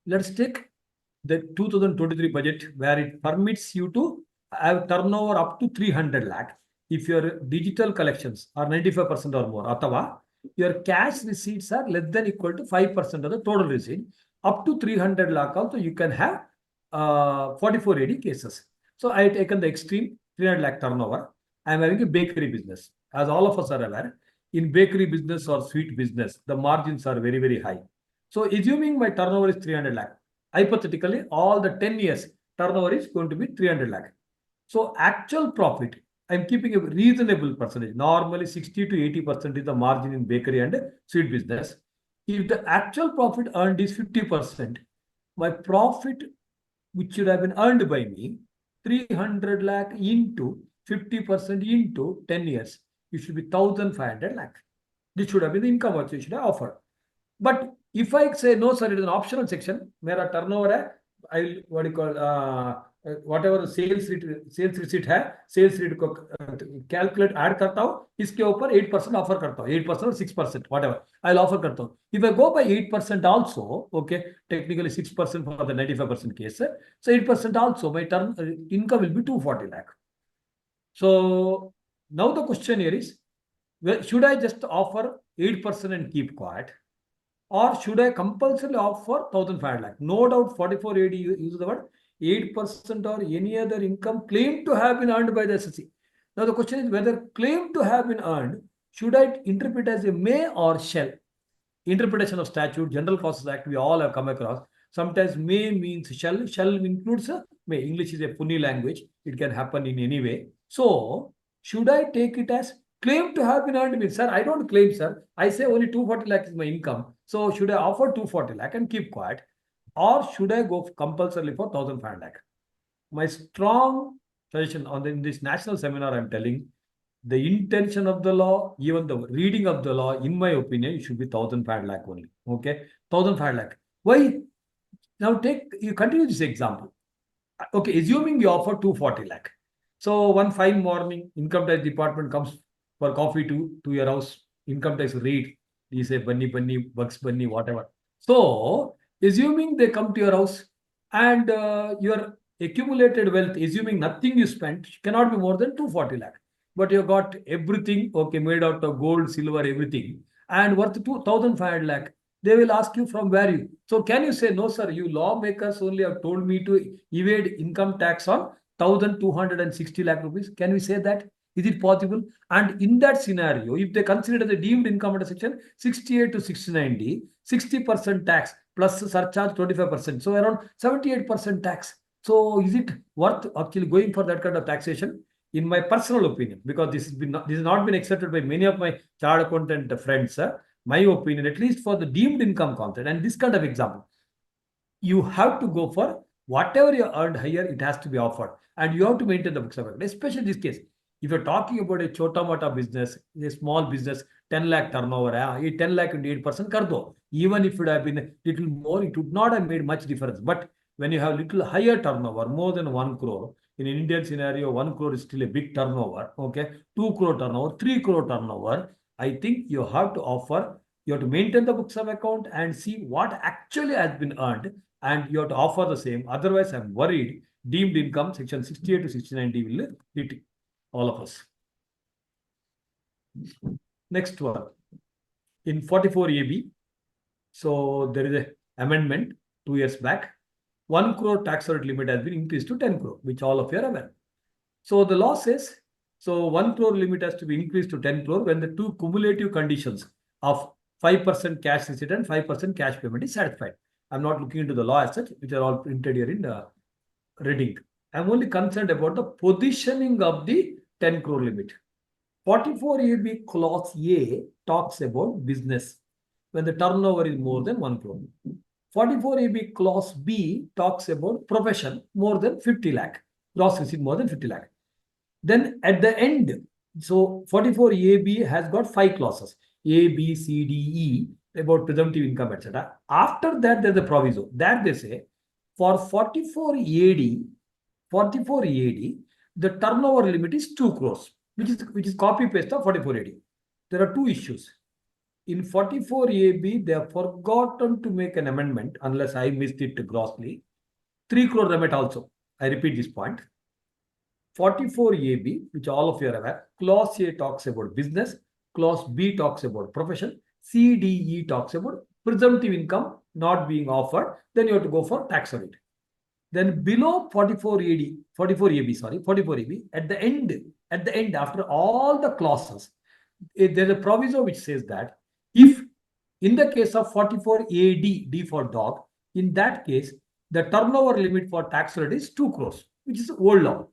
Let's take the 2023 budget where it permits you to have turnover up to 300 lakh if your digital collections are 95% or more. Atava, your cash receipts are less than equal to 5% of the total receipt. Up to 300 lakh also you can have 44 AD cases. So I have taken the extreme 300 lakh turnover. I am having a bakery business. As all of us are aware, in bakery business or sweet business, the margins are very, very high. So assuming my turnover is 300 lakh, hypothetically, all the 10 years turnover is going to be 300 lakh. So actual profit, I'm keeping a reasonable percentage. Normally 60 to 80% is the margin in bakery and sweet business. If the actual profit earned is 50%, my profit, which should have been earned by me, 300 lakh into 50% into 10 years, it should be 1,500 lakh. This should have been the income which you should have offered. But if I say, no, sir, it is an optional section, where turnover I what do you call whatever sales receipt है, sales receipt को calculate add करता हूँ, इसके ऊपर 8% offer करता हूँ, 8% or 6%, whatever, I'll offer करता हूँ. If I go by 8% also, okay, technically 6% for the 95% case, so 8% also, my income will be 240 lakh. So now the question here is, well, should I just offer 8% and keep quiet? Or should I compulsorily offer 1,500 lakh? No doubt 44 AD use the word 8% or any other income claimed to have been earned by the SSC. Now the question is whether claimed to have been earned, should I interpret as a may or shall? Interpretation of statute, General Process Act, we all have come across. Sometimes may means shall includes may. English is a funny language. It can happen in any way. So should I take it as claim to have been earned means, sir, I don't claim, sir. I say only 240 lakh is my income. So should I offer 240 lakh and keep quiet? Or should I go compulsorily for 1,500 lakh? My strong suggestion in this national seminar, I'm telling, the intention of the law, even the reading of the law, in my opinion, it should be 1,500 lakh only. Okay, 1,500 lakh. Why? Now you continue this example. Okay, assuming you offer 240 lakh. So one fine morning, income tax department comes for coffee to your house, income tax raid. You say bunny, bugs bunny, whatever. So assuming they come to your house and your accumulated wealth, assuming nothing you spent, cannot be more than 240 lakh. But you got everything, okay, made out of gold, silver, everything. and worth 2,500 lakh. They will ask you from where you. So can you say, no, sir, you lawmakers only have told me to evade income tax on 1,260 lakh rupees. Can we say that? Is it possible? And in that scenario, if they consider the deemed income under section 68 to 69D, 60% tax plus surcharge 25%. So around 78% tax. So is it worth actually going for that kind of taxation? In my personal opinion, because this has not been accepted by many of my chartered accountant friends, my opinion, at least for the deemed income concept and this kind of example, you have to go for whatever you earned higher, it has to be offered. And you have to maintain the books of account, especially in this case. If you're talking about a chota mota business, a small business, 10 lakh turnover, 10 lakh into 8% kar do. Even if it would have been a little more, it would not have made much difference. But when you have little higher turnover, more than 1 crore, in an Indian scenario, 1 crore is still a big turnover. Okay, 2 crore turnover, 3 crore turnover. I think you have to offer, you have to maintain the books of account and see what actually has been earned, and you have to offer the same. Otherwise, I'm worried deemed income section 68 to 69D will hit all of us. Next one. In 44AB, so there is an amendment 2 years back. 1 crore tax rate limit has been increased to 10 crore, which all of you are aware. So the law says, so 1 crore limit has to be increased to 10 crore when the two cumulative conditions of 5% cash receipt and 5% cash payment is satisfied. I'm not looking into the law as such, which are all printed here in the red ink. I'm only concerned about the positioning of the 10 crore limit. 44AB clause A talks about business when the turnover is more than 1 crore. 44AB clause B talks about profession more than 50 lakh, gross receipt more than 50 lakh. Then at the end, so 44AB has got 5 clauses, A, B, C, D, E, about presumptive income, etc. After that, there's a proviso that they say for 44AD, the turnover limit is 2 crores, which is copy paste of 44AD. There are two issues. In 44AB, they have forgotten to make an amendment, unless I missed it grossly. 3 crore remit also. I repeat this point. 44AB, which all of you are aware, clause A talks about business, clause B talks about profession, C, D, E talks about presumptive income not being offered, then you have to go for tax on it. Then below 44AB, at the end, after all the clauses, there's a proviso which says that if in the case of 44AD, D for dog, in that case, the turnover limit for tax rate is 2 crores, which is old law.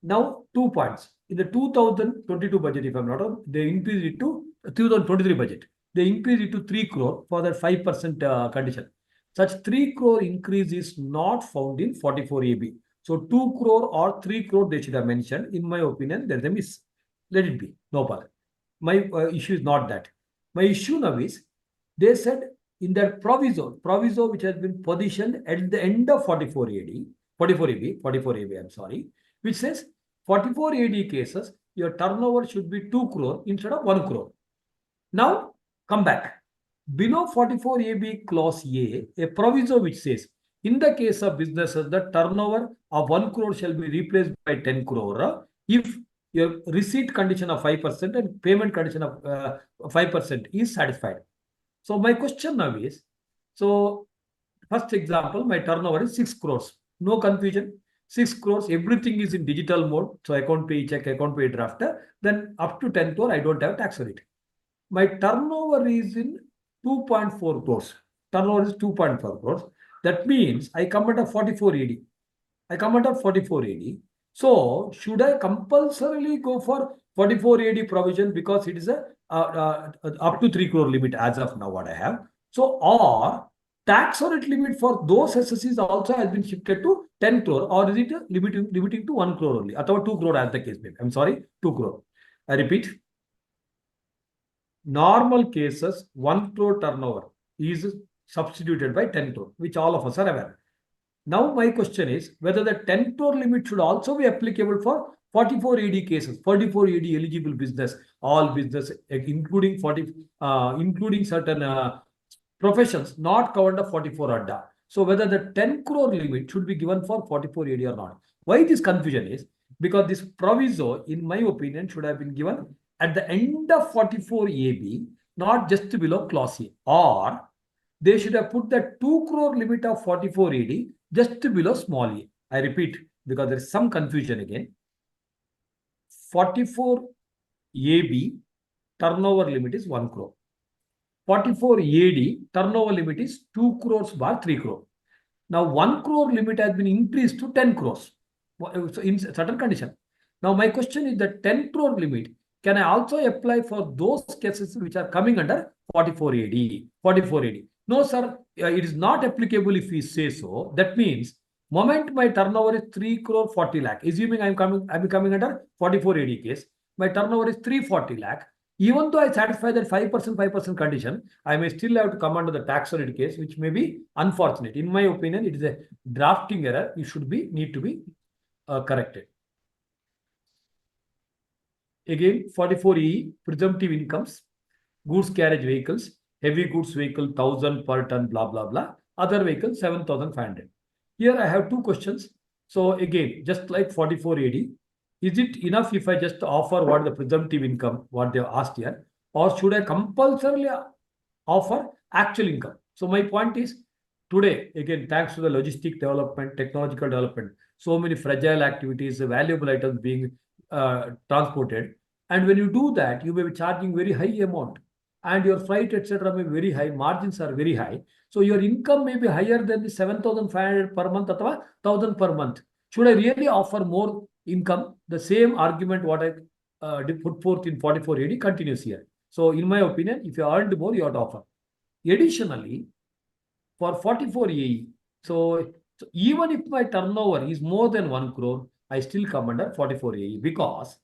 Now, 2 points. In the 2022 budget, if I'm not wrong, they increased it to 2023 budget. They increased it to 3 crore for that 5% condition. Such 3 crore increase is not found in 44AB. So 2 crore or 3 crore they should have mentioned. In my opinion, there's a miss. Let it be. No problem. My issue is not that. My issue now is, they said in that proviso which has been positioned at the end of 44AB, I'm sorry, which says 44AD cases, your turnover should be 2 crore instead of 1 crore. Now, come back. Below 44AB clause A proviso which says, in the case of businesses, the turnover of 1 crore shall be replaced by 10 crore if your receipt condition of 5% and payment condition of 5% is satisfied. So my question now is, so first example, my turnover is 6 crores. No confusion. 6 crores, everything is in digital mode. So account pay check, account pay draft. Then up to 10 crore, I don't have tax on it. My turnover is in 2.4 crores. Turnover is 2.4 crores. That means I come under 44AD. So should I compulsorily go for 44AD provision because it is a up to 3 crore limit as of now what I have. So or tax on it limit for those SSCs also has been shifted to 10 crore, or is it limiting to 1 crore only? Or 2 crore as the case may be. I'm sorry, 2 crore. I repeat. Normal cases, 1 crore turnover is substituted by 10 crore, which all of us are aware. Now my question is whether the 10 crore limit should also be applicable for 44AD cases, 44AD eligible business, all business, including certain professions not covered under 44 ADDA. So whether the 10 crore limit should be given for 44AD or not. Why this confusion is? Because this proviso, in my opinion, should have been given at the end of 44AB, not just below clause A, or they should have put the 2 crore limit of 44 AD just below small a. I repeat, because there is some confusion again. 44 AB turnover limit is 1 crore. 44 AD turnover limit is 2 crores bar 3 crore. Now 1 crore limit has been increased to 10 crores. So in certain condition. Now my question is that 10 crore limit, can I also apply for those cases which are coming under 44 AD? 44 AD. No, sir, it is not applicable if we say so. That means moment my turnover is 3 crore 40 lakh, assuming I'm coming under 44 AD case, my turnover is 340 lakh. Even though I satisfy that 5% condition, I may still have to come under the tax audit case, which may be unfortunate. In my opinion, it is a drafting error. It need to be corrected. Again, 44E, presumptive incomes, goods carriage vehicles, heavy goods vehicle 1000 per ton, blah, blah, blah. Other vehicle 7500. Here I have two questions. So again, just like 44 AD, is it enough if I just offer what the presumptive income, what they have asked here, or should I compulsorily offer actual income? So my point is, today, again, thanks to the logistic development, technological development, so many fragile activities, valuable items being transported. And when you do that, you may be charging very high amount, and your freight, etc., may be very high, margins are very high. So your income may be higher than the 7,500 per month or 1,000 per month. Should I really offer more income? The same argument what I put forth in 44 AD continues here. So in my opinion, if you earned more, you have to offer. Additionally, for 44 AE, so even if my turnover is more than 1 crore, I still come under 44 AE, because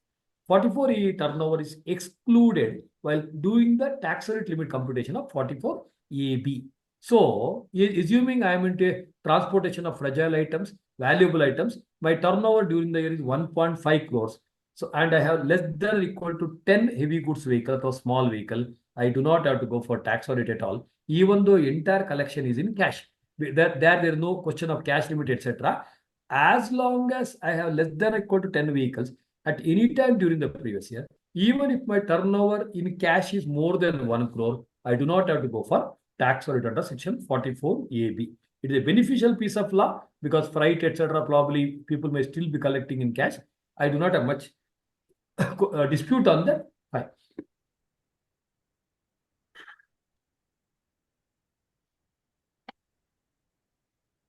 44 AE turnover is excluded while doing the tax rate limit computation of 44 AB. So, assuming I am into transportation of fragile items, valuable items, my turnover during the year is 1.5 crores. So, and I have less than or equal to 10 heavy goods vehicle or small vehicle, I do not have to go for tax audit at all, even though entire collection is in cash. There is no question of cash limit, etc. As long as I have less than or equal to 10 vehicles at any time during the previous year, even if my turnover in cash is more than 1 crore, I do not have to go for tax audit under section 44 AB. It is a beneficial piece of law because freight, etc., probably people may still be collecting in cash. I do not have much dispute on that. Fine.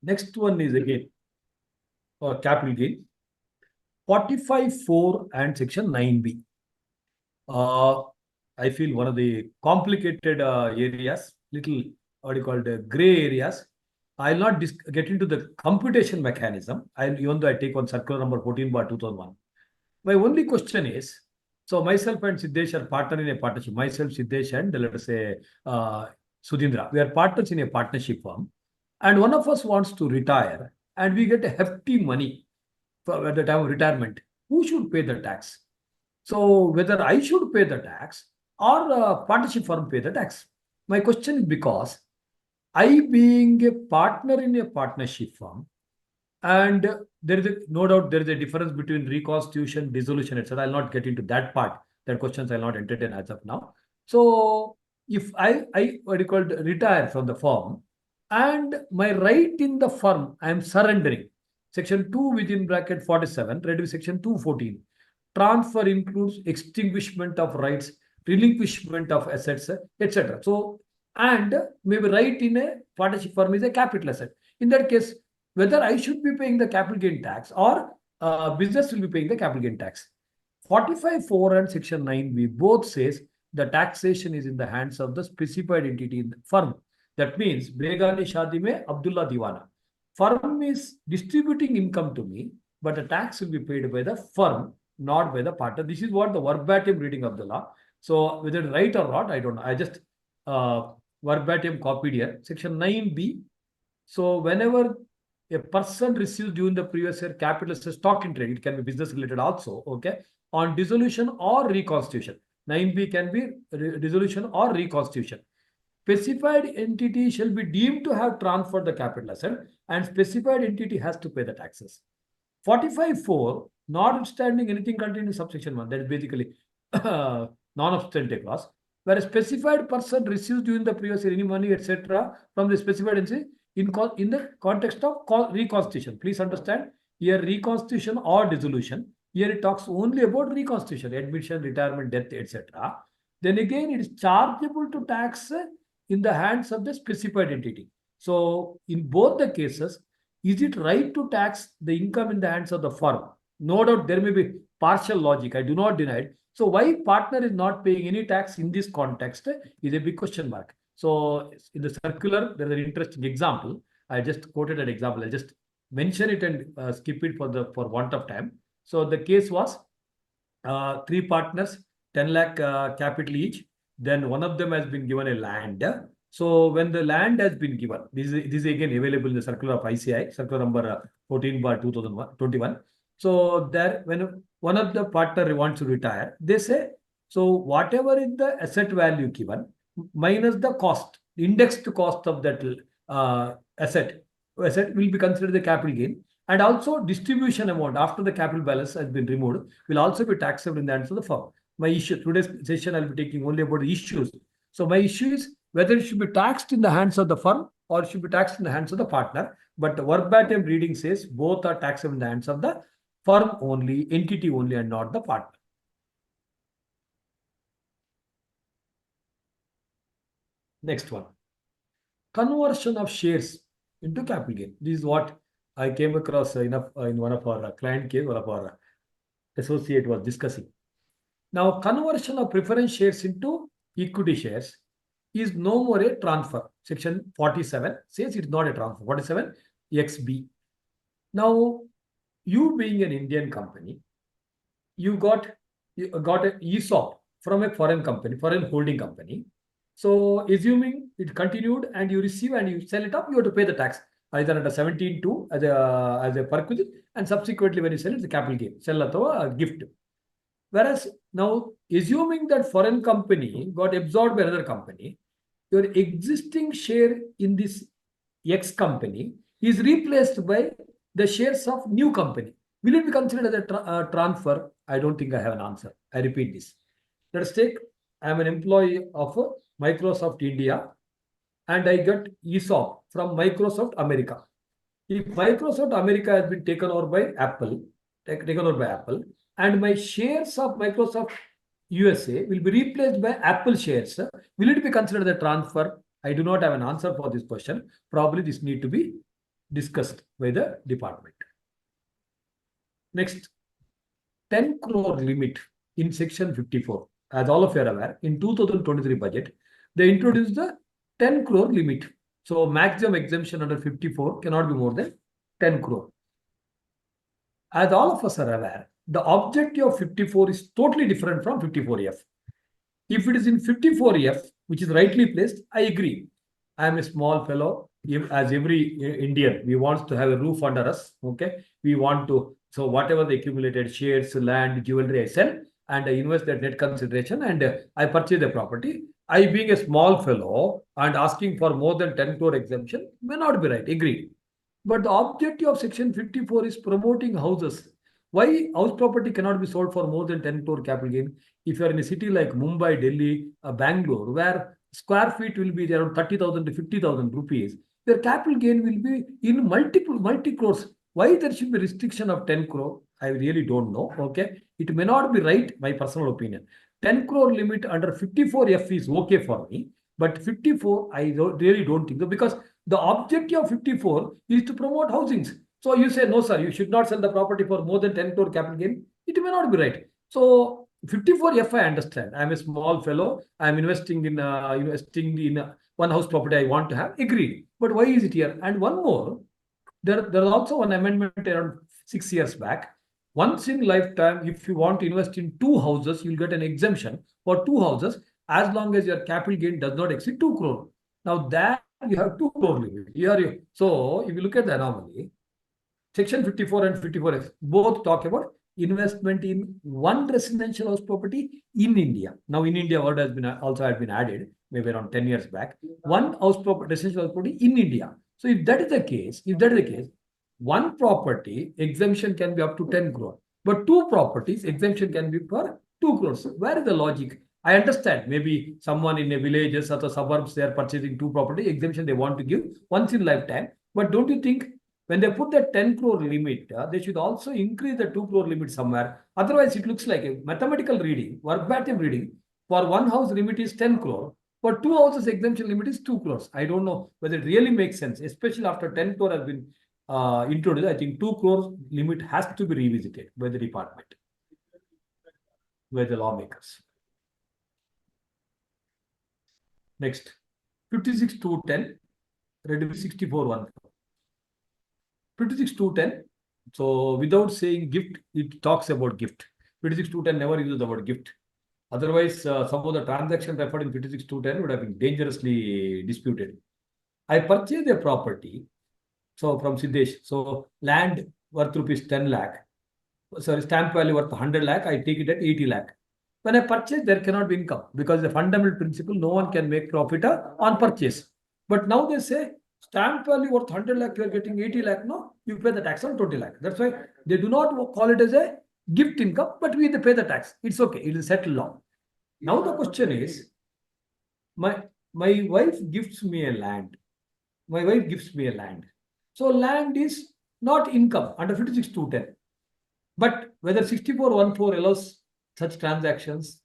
Next one is again capital gain. 45(4) and section 9B. I feel one of the complicated areas, little what you call the gray areas. I'll not get into the computation mechanism. Even though I take on circular number 14/2001. My only question is, so myself and Siddesh are partner in a partnership. Myself, Siddesh, and let us say Sudhindra. We are partners in a partnership firm. And one of us wants to retire, and we get a hefty money at the time of retirement. Who should pay the tax? So whether I should pay the tax or partnership firm pay the tax. My question is because I, being a partner in a partnership firm, and there is no doubt there is a difference between reconstitution, dissolution, etc. I'll not get into that part. That questions I'll not entertain as of now. So if I what you call retire from the firm, and my right in the firm I am surrendering. Section 2 within bracket 47, read with section 214. Transfer includes extinguishment of rights, relinquishment of assets, etc. So, and maybe right in a partnership firm is a capital asset. In that case, whether I should be paying the capital gain tax or business will be paying the capital gain tax. 45(4) and section 9B both says the taxation is in the hands of the specified entity in the firm. That means Begani Shadi mein Abdullah Diwana. Firm is distributing income to me, but the tax will be paid by the firm, not by the partner. This is what the verbatim reading of the law. So whether it's right or not, I don't know. I just verbatim copied here. Section 9B. So whenever a person receives during the previous year capital as a stock in trade, it can be business related also, okay, on dissolution or reconstitution. 9B can be dissolution or reconstitution. Specified entity shall be deemed to have transferred the capital asset, and specified entity has to pay the taxes. 45(4), notwithstanding anything contained in subsection 1, that is basically non-obstante clause. where a specified person receives during the previous year any money, etc., from the specified entity in the context of reconstitution. Please understand, here reconstitution or dissolution, here it talks only about reconstitution, admission, retirement, death, etc. Then again, it is chargeable to tax in the hands of the specified entity. So in both the cases, is it right to tax the income in the hands of the firm? No doubt there may be partial logic. I do not deny it. So why partner is not paying any tax in this context is a big question mark. So in the circular, there is an interesting example. I just quoted an example. I just mention it and skip it for want of time. So the case was three partners, 10 lakh capital each. Then one of them has been given a land. So when the land has been given, this is again available in the circular of ICI, circular number 14/2021. So there, when one of the partner wants to retire, they say, so whatever is the asset value given minus the cost, the indexed cost of that asset will be considered the capital gain. And also distribution amount after the capital balance has been removed will also be taxable in the hands of the firm. My issue, today's session, I'll be taking only about the issues. So my issue is whether it should be taxed in the hands of the firm or it should be taxed in the hands of the partner. But the verbatim reading says both are taxable in the hands of the firm only, entity only, and not the partner. Next one. Conversion of shares into capital gain. This is what I came across in one of our client case, one of our associate was discussing. Now, conversion of preference shares into equity shares is no more a transfer. Section 47 says it's not a transfer. 47 XB. Now, you being an Indian company, you got an ESOP from a foreign company, foreign holding company. So, assuming it continued and you receive and you sell it up, you have to pay the tax either under 17(2) as a perquisite, and subsequently when you sell it, the capital gain, sell a gift. Whereas now, assuming that foreign company got absorbed by another company, your existing share in this X company is replaced by the shares of new company. Will it be considered as a transfer? I don't think I have an answer. I repeat this. Let us take, I am an employee of Microsoft India and I get ESOP from Microsoft America. If Microsoft America has been taken over by Apple, and my shares of Microsoft USA will be replaced by Apple shares, will it be considered a transfer? I do not have an answer for this question. Probably this need to be discussed by the department. Next, 10 crore limit in section 54. As all of you are aware, in 2023 budget, they introduced the 10 crore limit. So maximum exemption under 54 cannot be more than 10 crore. As all of us are aware, the objective of 54 is totally different from 54F. If it is in 54F, which is rightly placed, I agree. I am a small fellow. As every Indian, we want to have a roof under us. Okay, we want to. So whatever the accumulated shares, land, jewelry, I sell and I invest that net consideration and I purchase the property. I, being a small fellow and asking for more than 10 crore exemption may not be right. Agreed. But the objective of section 54 is promoting houses. Why house property cannot be sold for more than 10 crore capital gain? If you are in a city like Mumbai, Delhi, Bangalore, where square feet will be around 30,000 to 50,000 rupees, their capital gain will be in multi crores. Why there should be restriction of 10 crore? I really don't know. Okay, it may not be right, my personal opinion. 10 crore limit under 54F is okay for me, but 54 I really don't think so, because the objective of 54 is to promote housings. So you say, no, sir, you should not sell the property for more than 10 crore capital gain. It may not be right. So 54F, I understand. I'm a small fellow. I'm investing in one house property I want to have. Agreed. But why is it here? And one more, there is also an amendment around 6 years back. Once in lifetime, if you want to invest in 2 houses, you'll get an exemption for 2 houses as long as your capital gain does not exceed 2 crore. Now that you have 2 crore limit. So if you look at the anomaly, section 54 and 54F both talk about investment in one residential house property in India. Now in India, word has been added maybe around 10 years back. One residential house property in India. So if that is the case, one property exemption can be up to 10 crore, but 2 properties exemption can be for 2 crores. Where is the logic? I understand maybe someone in a villages or the suburbs, they are purchasing two property, exemption they want to give once in lifetime. But don't you think when they put the 10 crore limit, they should also increase the 2 crore limit somewhere. Otherwise, it looks like a mathematical reading, verbatim reading. For one house limit is 10 crore. For two houses exemption limit is 2 crores. I don't know whether it really makes sense, especially after 10 crore has been introduced. I think 2 crore limit has to be revisited by the department, by the lawmakers. Next, 56,210, reduce 64,1. 56,210. So without saying gift, it talks about gift. 56,210 never uses the word gift. Otherwise, some of the transaction referred in 56,210 would have been dangerously disputed. I purchased a property, so from Siddesh. So land worth rupees 10 lakh. Sorry, stamp value worth 100 lakh. I take it at 80 lakh. When I purchase, there cannot be income because the fundamental principle, no one can make profit on purchase. But now they say stamp value worth 100 lakh, you are getting 80 lakh. No, you pay the tax on 20 lakh. That's why they do not call it as a gift income, but we pay the tax. It's okay. It is settled law. Now the question is, my wife gifts me a land. My wife gives me a land. So land is not income under 56,210. But whether 6414 allows such transactions,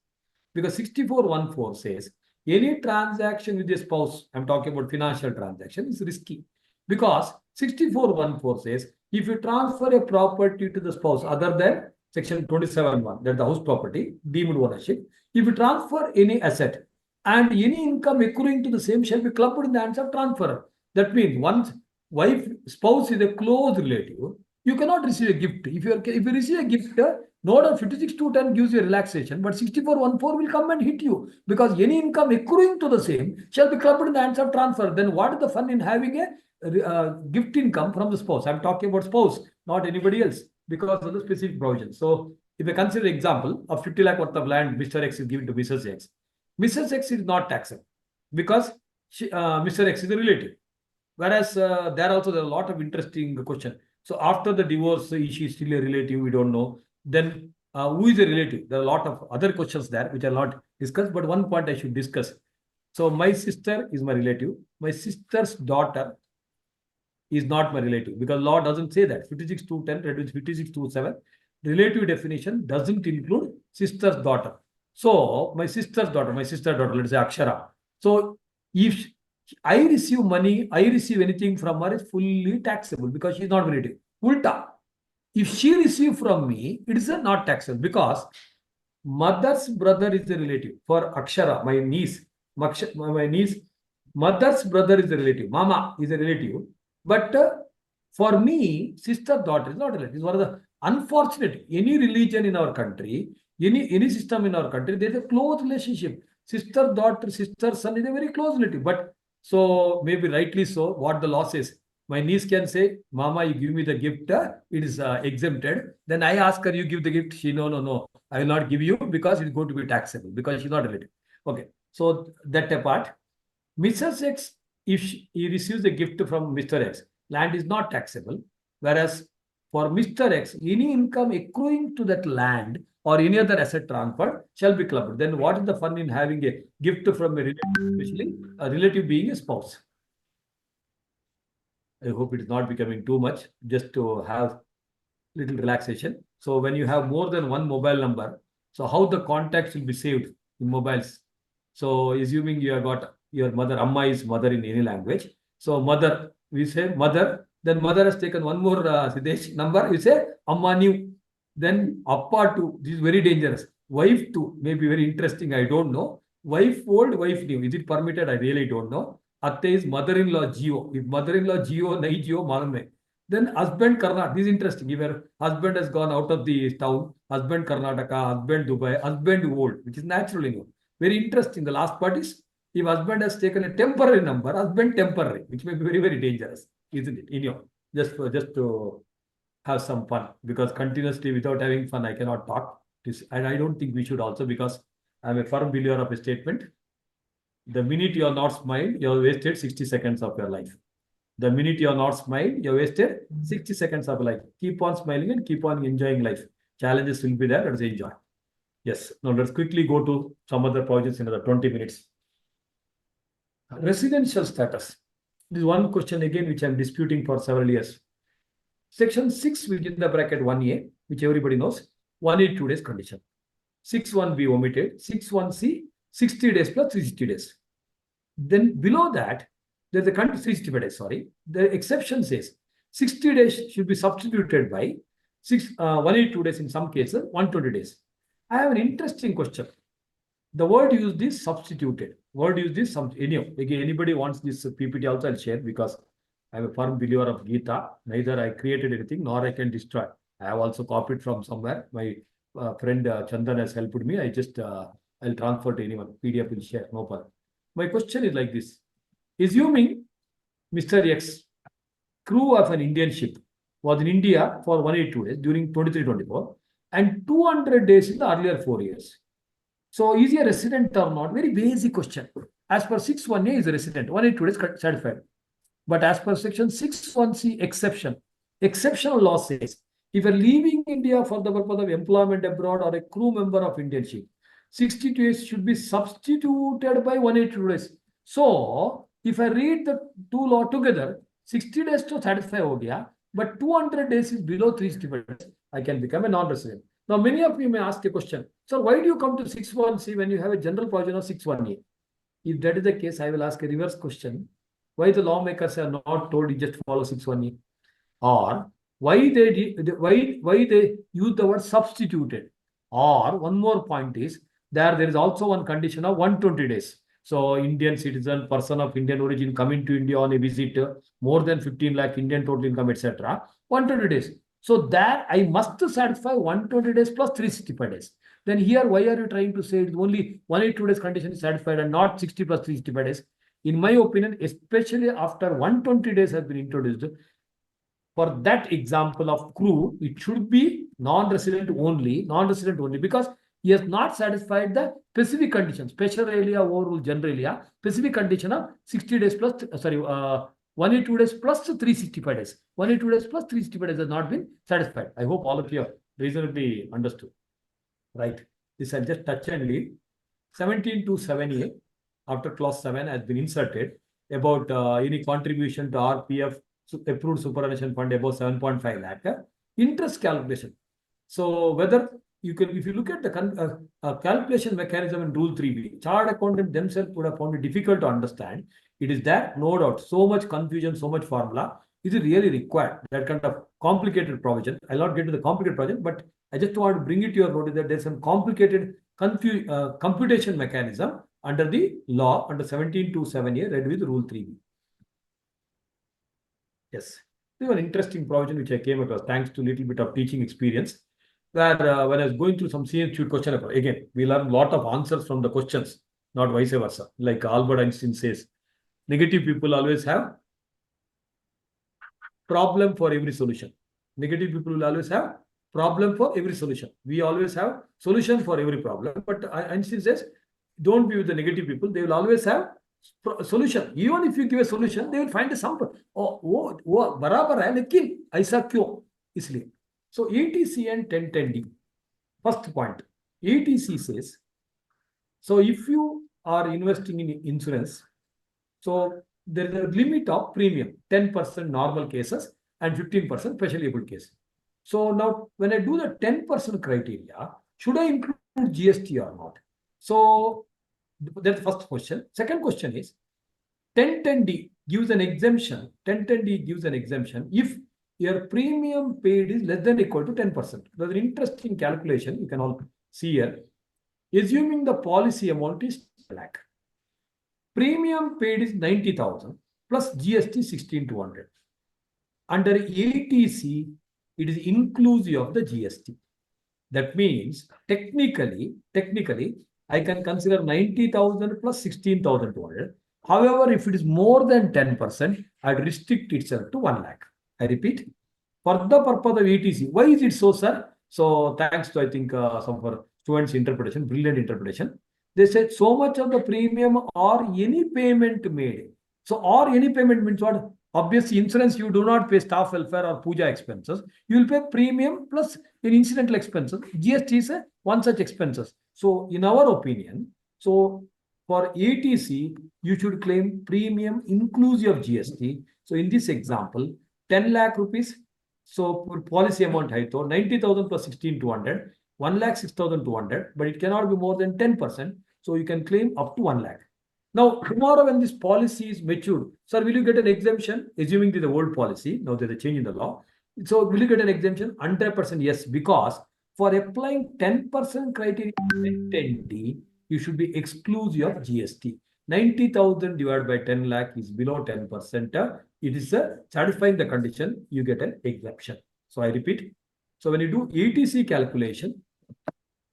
because 6414 says any transaction with a spouse, I'm talking about financial transaction, is risky. Because 6414 says if you transfer a property to the spouse other than section 27.1, that the house property, deemed ownership, if you transfer any asset and any income accruing to the same shall be clubbed in the hands of transferor. That means once wife, spouse is a close relative, you cannot receive a gift. If you receive a gift, note of 56,210 gives you a relaxation, but 6414 will come and hit you because any income accruing to the same shall be clubbed in the hands of transfer. Then what is the fun in having a gift income from the spouse? I'm talking about spouse, not anybody else, because of the specific provision. So if I consider example of 50 lakh worth of land, Mr. X is given to Mrs. X. Mrs. X is not taxable because Mr. X is a relative. Whereas there are a lot of interesting question. So after the divorce, is she still a relative? We don't know. Then who is a relative? There are a lot of other questions there which are not discussed, but one point I should discuss. So my sister is my relative. My sister's daughter is not my relative because law doesn't say that. 56,210 reduce 56,207. Relative definition doesn't include sister's daughter. So my sister's daughter, let's say Akshara. So if I receive money, I receive anything from her is fully taxable because she is not relative. Ulta. If she receives from me, it is not taxable because mother's brother is a relative. For Akshara, my niece, mother's brother is a relative. Mama is a relative. But for me, sister daughter is not a relative. It's one of the unfortunate. Any religion in our country, any system in our country, there is a close relationship. Sister daughter, sister son is a very close relative. But so maybe rightly so, what the law says, my niece can say, Mama, you give me the gift, it is exempted. Then I ask her, you give the gift. She, no, I will not give you because it is going to be taxable because she's not related. Okay, so that apart, Mrs. X, if he receives a gift from Mr. X, land is not taxable. Whereas for Mr. X, any income accruing to that land or any other asset transfer shall be clubbed. Then what is the fun in having a gift from a relative, especially a relative being a spouse? I hope it is not becoming too much, just to have little relaxation. So when you have more than one mobile number, so how the contacts will be saved in mobiles? So assuming you have got your mother, Amma is mother in any language. So mother, we say mother, then mother has taken one more Siddesh number, you say Amma new. Then Appa too, this is very dangerous. Wife too, may be very interesting, I don't know. Wife old, wife new. Is it permitted? I really don't know. Atte is mother-in-law Geo. If mother-in-law Geo, nahi Geo, malume. Then husband Karnataka. This is interesting. If your husband has gone out of the town, husband Karnataka, husband Dubai, husband old, which is naturally new. Very interesting. The last part is, if husband has taken a temporary number, husband temporary, which may be very, very dangerous, isn't it? In your just to have some fun, because continuously without having fun, I cannot talk. And I don't think we should also, because I'm a firm believer of a statement. The minute you are not smiled, you have wasted 60 seconds of your life. The minute you are not smiled, you have wasted 60 seconds of life. Keep on smiling and keep on enjoying life. Challenges will be there, let us enjoy. Yes. Now let's quickly go to some other projects in another 20 minutes. Residential status. This is one question again which I'm disputing for several years. Section 6 within the bracket 1A, which everybody knows, 182 days condition. 6(1)B omitted, 6(1)C, 60 days plus 360 days. Then below that, there's a 365 days, sorry. The exception says 60 days should be substituted by 182 days in some cases, 120 days. I have an interesting question. The word used is substituted. Word used is some. Again, anybody wants this PPT also, I'll share, because I'm a firm believer of Gita. Neither I created anything nor I can destroy. I have also copied from somewhere. My friend Chandan has helped me. I'll transfer to anyone. PDF will share, no problem. My question is like this. Assuming Mr. X, crew of an Indian ship, was in India for 182 days during 23-24 and 200 days in the earlier 4 years. So is he a resident or not? Very basic question. As per 6(1)A is a resident, 182 days satisfied. But as per section 6(1)C exception, exceptional law says, if you're leaving India for the purpose of employment abroad or a crew member of Indian ship, 60 days should be substituted by 182 days. So if I read the two law together, 60 days to satisfy ho gaya, but 200 days is below 365 days, I can become a non-resident. Now, many of you may ask a question, sir, why do you come to 6(1)C when you have a general provision of 6(1)A? If that is the case, I will ask a reverse question. Why the lawmakers are not told you just follow 6(1)A? Or why they use the word substituted? Or one more point is, there is also one condition of 120 days. So Indian citizen, person of Indian origin coming to India on a visit, more than 15 lakh Indian total income, etc. 120 days. So there I must satisfy 120 days plus 365 days. Then here, why are you trying to say it's only 182 days condition is satisfied and not 60 plus 365 days? In my opinion, especially after 120 days has been introduced, for that example of crew, it should be non-resident only, because he has not satisfied the specific condition, special area, overrule general area, specific condition of 60 days plus, 182 days plus 365 days. 182 days plus 365 days has not been satisfied. I hope all of you have reasonably understood. Right. This I'll just touch and leave. 17(2)(7)A, after clause 7 has been inserted about any contribution to RPF approved superannuation fund above 7.5 lakh, interest calculation. So whether you can, if you look at the calculation mechanism in Rule 3B, chartered accountant themselves would have found it difficult to understand. It is that, no doubt, so much confusion, so much formula. Is it really required? That kind of complicated provision. I'll not get to the complicated provision, but I just want to bring it to your notice that there's some complicated computation mechanism under the law under 17(2)(7)A read with Rule 3B. Yes, this is an interesting provision which I came across thanks to a little bit of teaching experience. Where when I was going through some CNQ question paper, again, we learn a lot of answers from the questions, not vice versa. Like Albert Einstein says, negative people always have problem for every solution. Negative people will always have problem for every solution. We always have solution for every problem. But Einstein says, don't be with the negative people. They will always have solution. Even if you give a solution, they will find a sample. Oh, barabar hai, lekin aisa kyun? Isliye. So ATC and 1010D. First point, ATC says, so if you are investing in insurance, so there is a limit of premium, 10% normal cases and 15% specially able case. So now when I do the 10% criteria, should I include GST or not? So that's the first question. Second question is, 1010D gives an exemption. 1010D gives an exemption if your premium paid is less than or equal to 10%. There's an interesting calculation you can all see here. Assuming the policy amount is 1 lakh. Premium paid is 90,000 plus GST 16,200. Under ATC, it is inclusive of the GST. That means technically, I can consider 90,000 plus 16,200. However, if it is more than 10%, I'd restrict itself to 1 lakh. I repeat, for the purpose of ATC. Why is it so, sir? So thanks to, I think, some of our students' interpretation, brilliant interpretation. They said so much of the premium or any payment made. So or any payment means what? Obviously, insurance, you do not pay staff welfare or puja expenses. You will pay premium plus in incidental expenses. GST is one such expenses. So in our opinion, so for ATC, you should claim premium inclusive of GST. So in this example, 10 lakh rupees. So policy amount hai to 90,000 plus 16,200, 1 lakh 6,200, but it cannot be more than 10%. So you can claim up to 1 lakh. Now, tomorrow when this policy is matured, sir, will you get an exemption? Assuming the old policy, now there's a change in the law. So will you get an exemption? 100% yes, because for applying 10% criteria 10D, you should be exclusive of GST. 90,000 divided by 10 lakh is below 10%. It is satisfying the condition, you get an exemption. So I repeat. So when you do ATC calculation,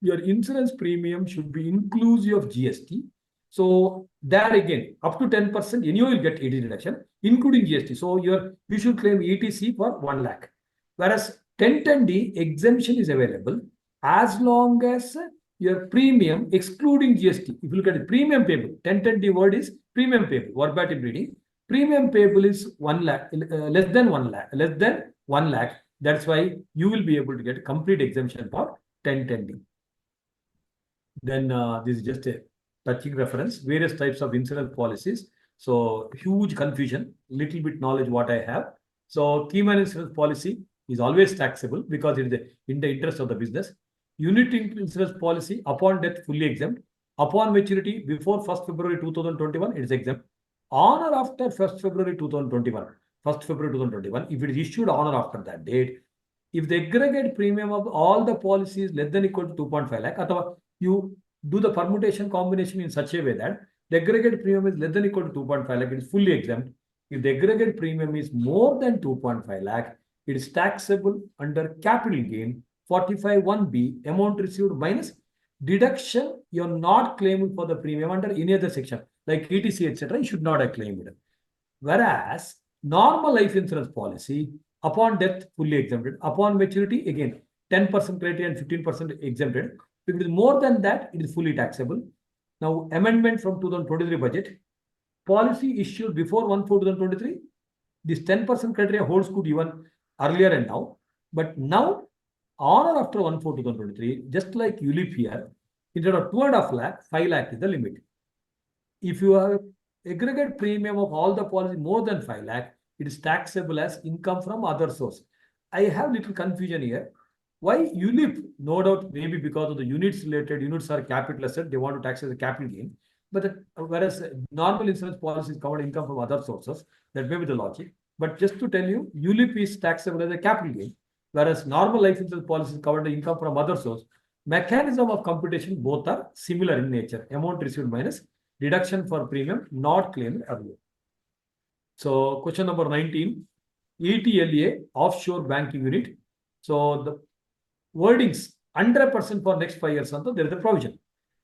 your insurance premium should be inclusive of GST. So there again, up to 10%, anyway you'll get AT deduction, including GST. So you should claim ETC for 1 lakh. Whereas 1010D exemption is available as long as your premium excluding GST. If you look at the premium payable, 1010D word is premium payable, verbatim reading. Premium payable is 1 lakh, less than 1 lakh, less than 1 lakh. That's why you will be able to get a complete exemption for 1010D. Then this is just a touching reference, various types of insurance policies. So huge confusion, little bit knowledge what I have. So key man insurance policy is always taxable because it is in the interest of the business. Unit insurance policy upon death fully exempt. Upon maturity before 1st February 2021, it is exempt. On or after 1st February 2021, 1st February 2021, if it is issued on or after that date, if the aggregate premium of all the policies less than equal to 2.5 lakh, you do the permutation combination in such a way that the aggregate premium is less than equal to 2.5 lakh, it is fully exempt. If the aggregate premium is more than 2.5 lakh, it is taxable under capital gain 45(1)(b), amount received minus deduction you are not claiming for the premium under any other section like ETC, etc. You should not have claimed it. Whereas normal life insurance policy, upon death fully exempted, upon maturity again 10% criteria and 15% exempted. If it is more than that, it is fully taxable. Now, amendment from 2023 budget, policy issued before 1/4/2023, this 10% criteria holds good even earlier and now. But now, on or after 1/4/2023, just like ULIP here, instead of 2.5 lakh, 5 lakh is the limit. If you have aggregate premium of all the policy more than 5 lakh, it is taxable as income from other source. I have little confusion here. Why ULIP? No doubt, maybe because of the units related, units are capital asset, they want to tax as a capital gain. But whereas normal insurance policies cover income from other sources, that may be the logic. But just to tell you, ULIP is taxable as a capital gain, whereas normal life insurance policies cover the income from other source. Mechanism of computation, both are similar in nature. Amount received minus deduction for premium not claimed earlier. So question number 19, ETLA, offshore banking unit. So the wordings 100% for next 5 years, there is a provision.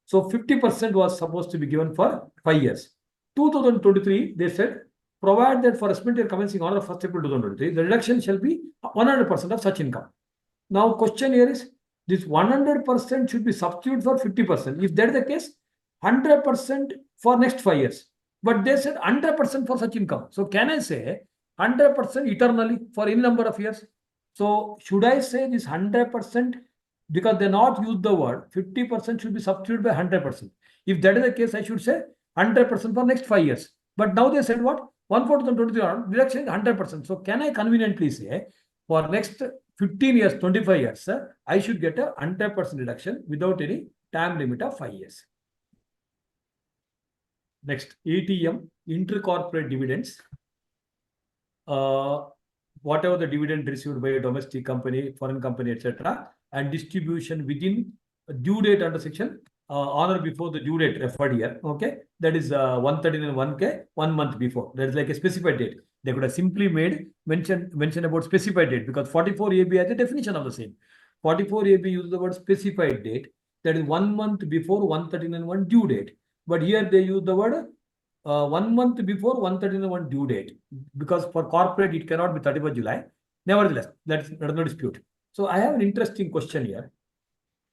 So 50% was supposed to be given for 5 years. 2023, they said, provide that for estimate year commencing on 1st April 2023, the reduction shall be 100% of such income. Now, question here is, this 100% should be substituted for 50%. If that is the case, 100% for next 5 years. But they said 100% for such income. So can I say 100% eternally for any number of years? So should I say this 100%, because they not use the word 50% should be substituted by 100%. If that is the case, I should say 100% for next 5 years. But now they said what? 1/4/2023 reduction is 100%. So can I conveniently say for next 15 years, 25 years, I should get a 100% reduction without any time limit of 5 years. Next, ATM, intercorporate dividends. Whatever the dividend received by a domestic company, foreign company, etc., and distribution within due date under section on or before the due date referred here. Okay, that is 139(1)(k), 1 month before. That is like a specified date. They could have simply made mention about specified date, because 44AB has a definition of the same. 44AB uses the word specified date, that is 1 month before 139(1) due date. But here they use the word 1 month before 139(1) due date, because for corporate it cannot be 31st July. Nevertheless, that's no dispute. So I have an interesting question here.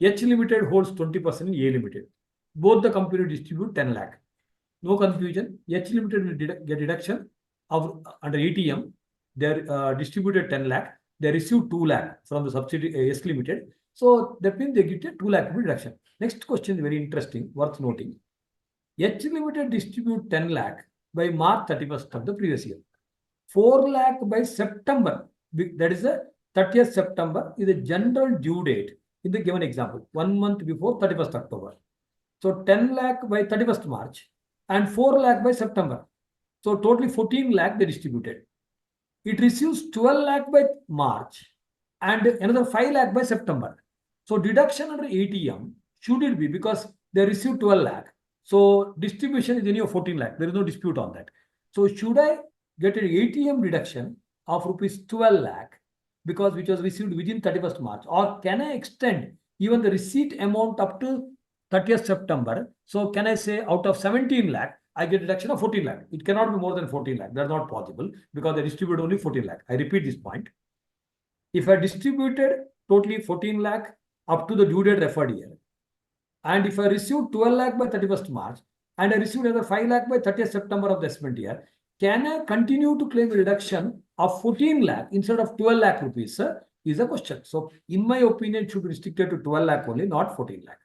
H Limited holds 20% in A Limited. Both the company distribute 10 lakh. No confusion. H Limited will get deduction of under ATM, they distributed 10 lakh, they received 2 lakh from the subsidiary S Limited. So that means they get a 2 lakh reduction. Next question is very interesting, worth noting. H Limited distribute 10 lakh by March 31st of the previous year. 4 lakh by September, that is the 30th September is the general due date in the given example, 1 month before 31st October. So 10 lakh by 31st March and 4 lakh by September. So totally 14 lakh they distributed. It receives 12 lakh by March and another 5 lakh by September. So deduction under ATM, should it be, because they received 12 lakh. So distribution is anyway 14 lakh. There is no dispute on that. So should I get an ATM deduction of rupees 12 lakh because which was received within 31st March, or can I extend even the receipt amount up to 30th September? So can I say out of 17 lakh, I get deduction of 14 lakh. It cannot be more than 14 lakh. That's not possible because they distribute only 14 lakh. I repeat this point. If I distributed totally 14 lakh up to the due date referred year, and if I received 12 lakh by 31st March, and I received another 5 lakh by 30th September of the assessment year, can I continue to claim a reduction of 14 lakh instead of 12 lakh rupees, sir, is a question. So in my opinion, should be restricted to 12 lakh only, not 14 lakh.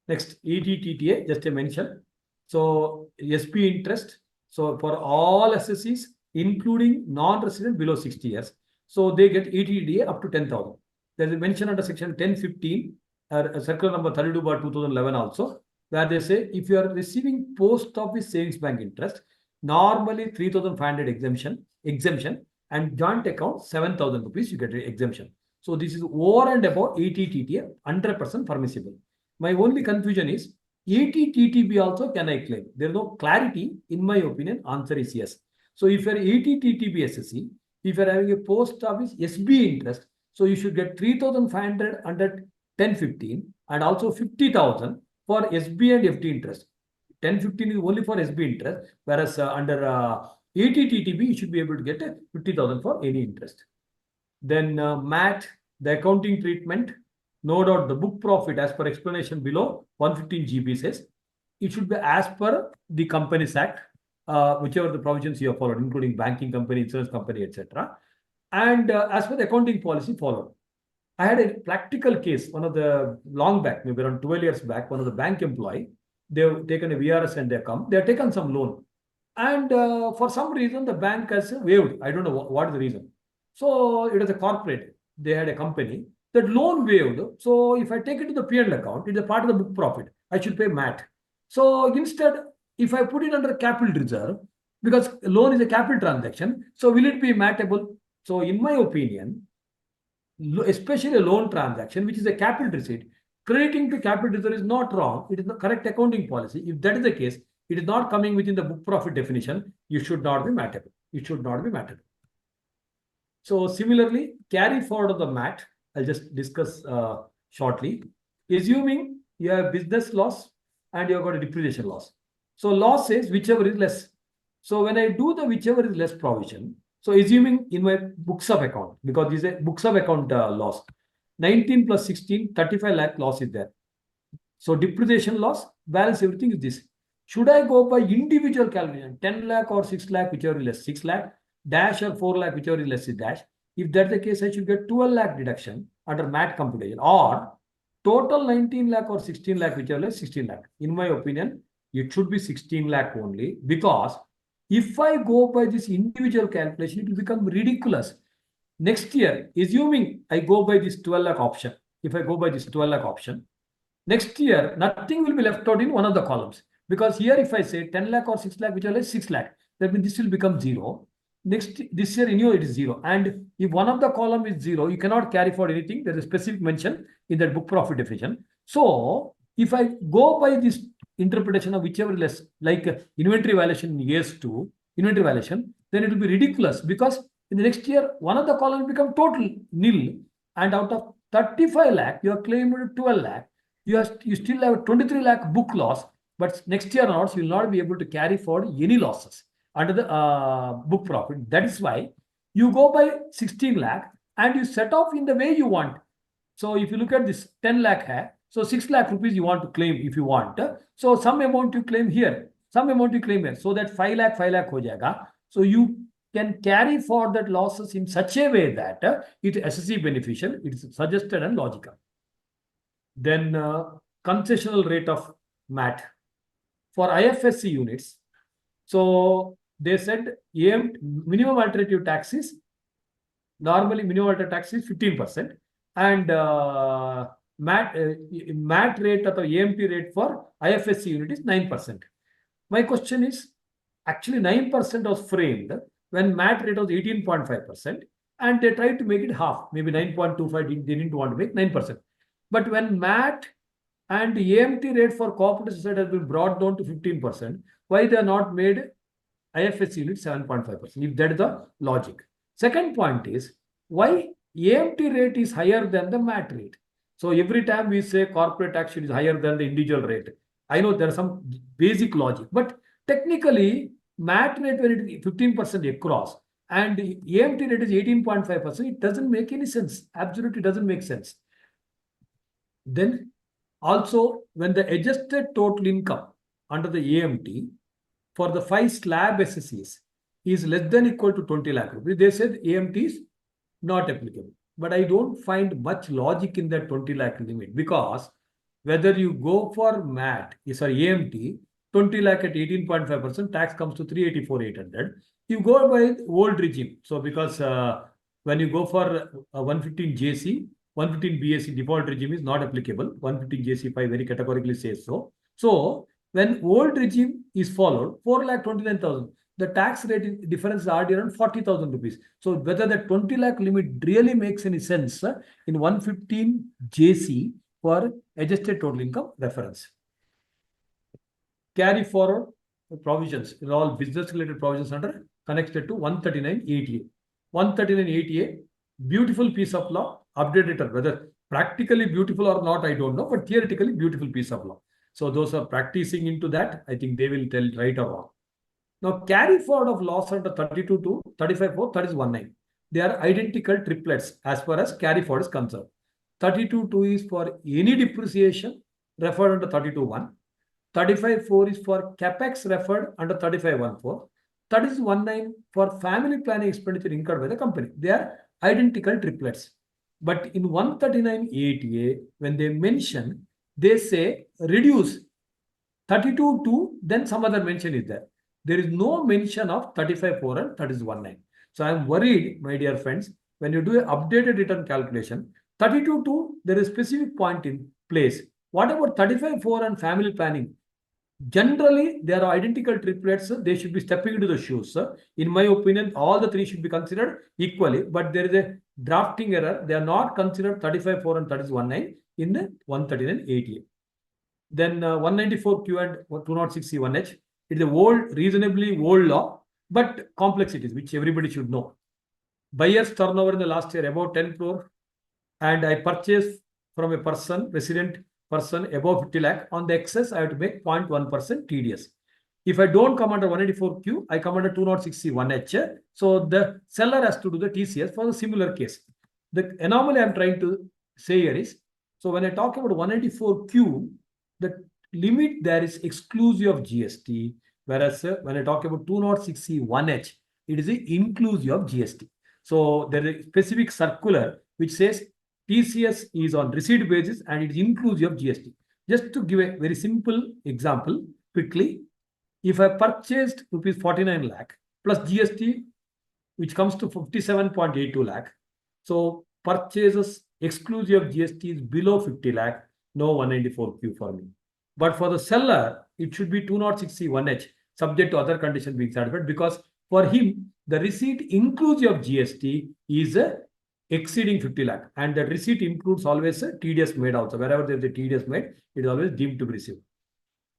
Next, ETTTA, just a mention. So SP interest. So for all SSCs, including non-resident below 60 years, so they get ETTTA up to 10,000. There is a mention under section 1015, circular number 32/2011 also, where they say if you are receiving post office savings bank interest, normally 3,500 exemption, and joint account 7,000 rupees you get an exemption. So this is over and above ETTTA, 100% permissible. My only confusion is ETTTB also can I claim? There is no clarity. In my opinion, answer is yes. So if you are ETTTB SSC, if you are having a post office SB interest, so you should get 3,500 under 1015 and also 50,000 for SB and FD interest. 1015 is only for SB interest, whereas under ETTTB, you should be able to get 50,000 for any interest. Then MAT, the accounting treatment, no doubt the book profit as per explanation below 115 GB says, it should be as per the Companies Act, whichever the provisions you have followed, including banking company, insurance company, etc. And as per the accounting policy followed. I had a practical case, one of the long back, maybe around 12 years back, one of the bank employee, they've taken a VRS and they have taken some loan. And for some reason, the bank has waived. I don't know what is the reason. So it was a corporate. They had a company. That loan waived. So if I take it to the P&L account, it's a part of the book profit. I should pay MAT. So instead, if I put it under capital reserve, because loan is a capital transaction, so will it be MATable? So in my opinion, especially a loan transaction, which is a capital receipt, crediting to capital reserve is not wrong. It is the correct accounting policy. If that is the case, it is not coming within the book profit definition. You should not be MATable. It should not be MATable. So similarly, carry forward of the MAT, I'll just discuss shortly. Assuming you have business loss and you have got a depreciation loss. So loss is whichever is less. So when I do the whichever is less provision, so assuming in my books of account, because this is a books of account loss, 19 plus 16, 35 lakh loss is there. So depreciation loss, balance everything is this. Should I go by individual calculation, 10 lakh or 6 lakh, whichever is less, 6 lakh, dash or 4 lakh, whichever is less is dash. If that's the case, I should get 12 lakh deduction under MAT computation, or total 19 lakh or 16 lakh, whichever is 16 lakh. In my opinion, it should be 16 lakh only, because if I go by this individual calculation, it will become ridiculous. Next year, assuming I go by this 12 lakh option, if I go by this 12 lakh option, next year, nothing will be left out in one of the columns. Because here, if I say 10 lakh or 6 lakh, whichever is 6 lakh, that means this will become 0. Next, this year, it is 0. And if one of the column is 0, you cannot carry forward anything. There is a specific mention in that book profit definition. So if I go by this interpretation of whichever less, like inventory valuation in years 2, inventory valuation, then it will be ridiculous, because in the next year, one of the columns will become total nil. And out of 35 lakh, you have claimed 12 lakh. You still have 23 lakh book loss, but next year onwards, you will not be able to carry forward any losses under the book profit. That is why you go by 16 lakh and you set off in the way you want. So if you look at this 10 lakh hai, so 6 lakh rupees you want to claim if you want. So some amount you claim here, some amount you claim here. So that 5 lakh ho jayega. So you can carry forward that losses in such a way that it is SSC beneficial, it is suggested and logical. Then concessional rate of MAT for IFSC units. So they said minimum alternative tax is normally minimum alternative tax is 15%, and MAT rate or AMT rate for IFSC unit is 9%. My question is, actually 9% was framed when MAT rate was 18.5%, and they tried to make it half, maybe 9.25. They didn't want to make 9%. But when MAT and AMT rate for cooperative society has been brought down to 15%, why they are not made IFSC unit 7.5%? If that is the logic. Second point is, why AMT rate is higher than the MAT rate? So every time we say corporate tax is higher than the individual rate, I know there is some basic logic, but technically MAT rate when it is 15% across and AMT rate is 18.5%, it doesn't make any sense. Absolutely doesn't make sense. Then also, when the adjusted total income under the AMT for the 5 slab SSCs is less than equal to 20 lakh rupees, they said AMT is not applicable. But I don't find much logic in that 20 lakh limit, because whether you go for AMT, 20 lakh at 18.5%, tax comes to 384,800. You go by old regime. So because when you go for 115 JC, 115 BSc default regime is not applicable. 115 JC5 very categorically says so. So when old regime is followed, 4,29,000, the tax rate difference is already around 40,000 rupees. So whether the 20 lakh limit really makes any sense in 115 JC for adjusted total income reference. Carry forward provisions in all business related provisions under connected to 139.8A. 139.8A, beautiful piece of law, updated, whether practically beautiful or not, I don't know, but theoretically beautiful piece of law. So those who are practicing into that, I think they will tell right or wrong. Now, carry forward of loss under 32 to 35.4, that is 1.9. They are identical triplets as far as carry forward is concerned. 32.2 is for any depreciation referred under 32.1. 35.4 is for capex referred under 35.14. That is 1.9 for family planning expenditure incurred by the company. They are identical triplets. But in 139.8A, when they mention, they say reduce 32.2, then some other mention is there. There is no mention of 35.4 and that is 1.9. So I am worried, my dear friends, when you do an updated return calculation, 32.2, there is a specific point in place. What about 35.4 and family planning? Generally, they are identical triplets. They should be stepping into the shoes. In my opinion, all the three should be considered equally, but there is a drafting error. They are not considered 35.4 and that is 1.9 in the 139.8A. Then 194Q and 206C1H. It is a reasonably old law, but complexities which everybody should know. Buyer's turnover in the last year about 10 crore, and I purchased from a resident person above 50 lakh. On the excess, I have to make 0.1% TDS. If I don't come under 184Q, I come under 206C1H. So the seller has to do the TCS for a similar case. The anomaly I'm trying to say here is, so when I talk about 184Q, the limit there is exclusive of GST, whereas when I talk about 206C1H, it is inclusive of GST. So there is a specific circular which says TCS is on receipt basis and it is inclusive of GST. Just to give a very simple example quickly, if I purchased rupees 49 lakh plus GST, which comes to 57.82 lakh, so purchases exclusive of GST is below 50 lakh, no 194Q for me. But for the seller, it should be 206C1H, subject to other conditions being satisfied, because for him, the receipt inclusive of GST is exceeding 50 lakh, and that receipt includes always a TDS made also. Wherever there is a TDS made, it is always deemed to be received.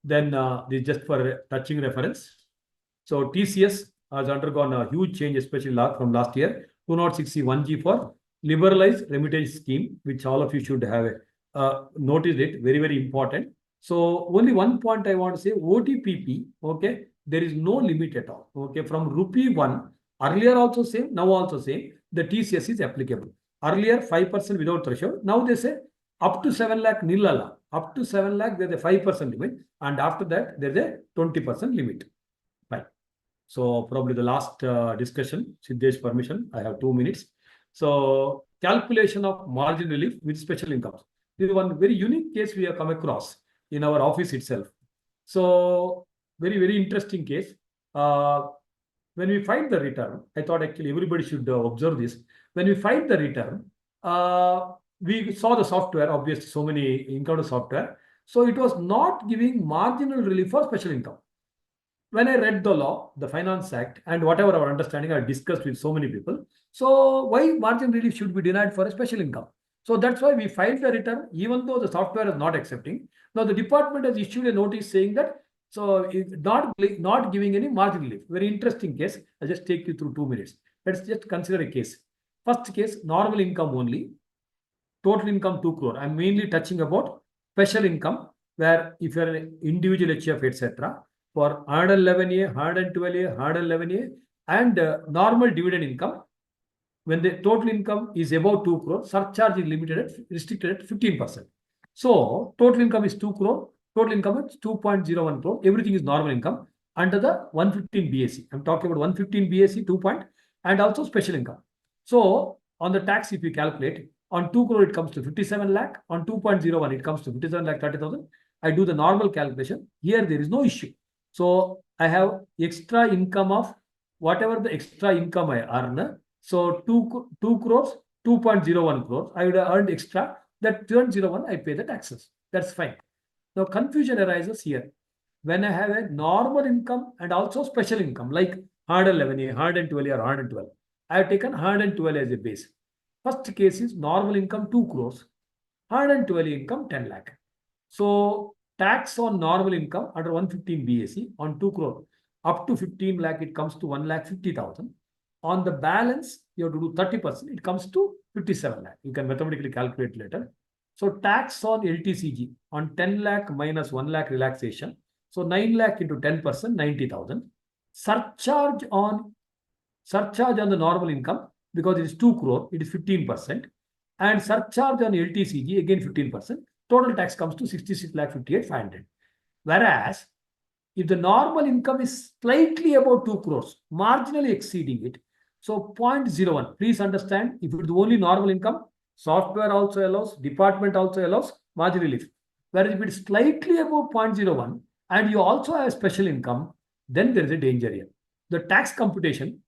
Then this is just for touching reference. So TCS has undergone a huge change, especially from last year. 206C1G for liberalized remittance scheme, which all of you should have noticed it. Very, very important. So only one point I want to say, OTPP, okay, there is no limit at all. Okay, from rupee 1, earlier also same, now also same, the TCS is applicable. Earlier 5% without threshold, now they say up to 7 lakh nil. Up to 7 lakh, there's a 5% limit, and after that, there's a 20% limit. Right. So probably the last discussion, Siddesh permission, I have 2 minutes. So calculation of margin relief with special incomes. This is one very unique case we have come across in our office itself. So very, very interesting case. When we find the return, I thought actually everybody should observe this. When we find the return, we saw the software, obviously so many encounter software. So it was not giving marginal relief for special income. When I read the law, the Finance Act, and whatever our understanding, I discussed with so many people. So why margin relief should be denied for a special income? So that's why we filed the return, even though the software is not accepting. Now the department has issued a notice saying that not giving any margin relief. Very interesting case. I'll just take you through 2 minutes. Let's just consider a case. First case, normal income only. Total income 2 crore. I'm mainly touching about special income, where if you're an individual HF, etc., for 111A, 112A, 111A, and normal dividend income, when the total income is above 2 crore, surcharge is restricted at 15%. So total income is 2 crore, total income is 2.01 crore. Everything is normal income under the 115 BAC. I'm talking about 115 BAC 2 point and also special income. So on the tax, if you calculate, on 2 crore it comes to 57 lakh, on 2.01 it comes to 57 lakh 30,000. I do the normal calculation. Here there is no issue. So I have extra income of whatever the extra income I earn. So 2 crores, 2.01 crores, I would have earned extra. That 0.01, I pay the taxes. That's fine. Now confusion arises here. When I have a normal income and also special income, like 111A, 112A or 112, I have taken 112 as a base. First case is normal income 2 crores, 112 income 10 lakh. So tax on normal income under 115 BAC on 2 crore up to 15 lakh, it comes to 1,50,000. On the balance, you have to do 30%, it comes to 57 lakh. You can mathematically calculate later. So tax on LTCG on 10 lakh minus 1 lakh relaxation. So 9 lakh into 10%, 90,000. Surcharge on the normal income, because it is 2 crore, it is 15%. And surcharge on LTCG, again 15%. Total tax comes to 66 lakh 58,500. Whereas, if the normal income is slightly above 2 crores, marginally exceeding it, so 0.01, please understand, if it is only normal income, software also allows, department also allows margin relief. Whereas if it is slightly above 0.01 and you also have special income, then there is a danger here. The tax computation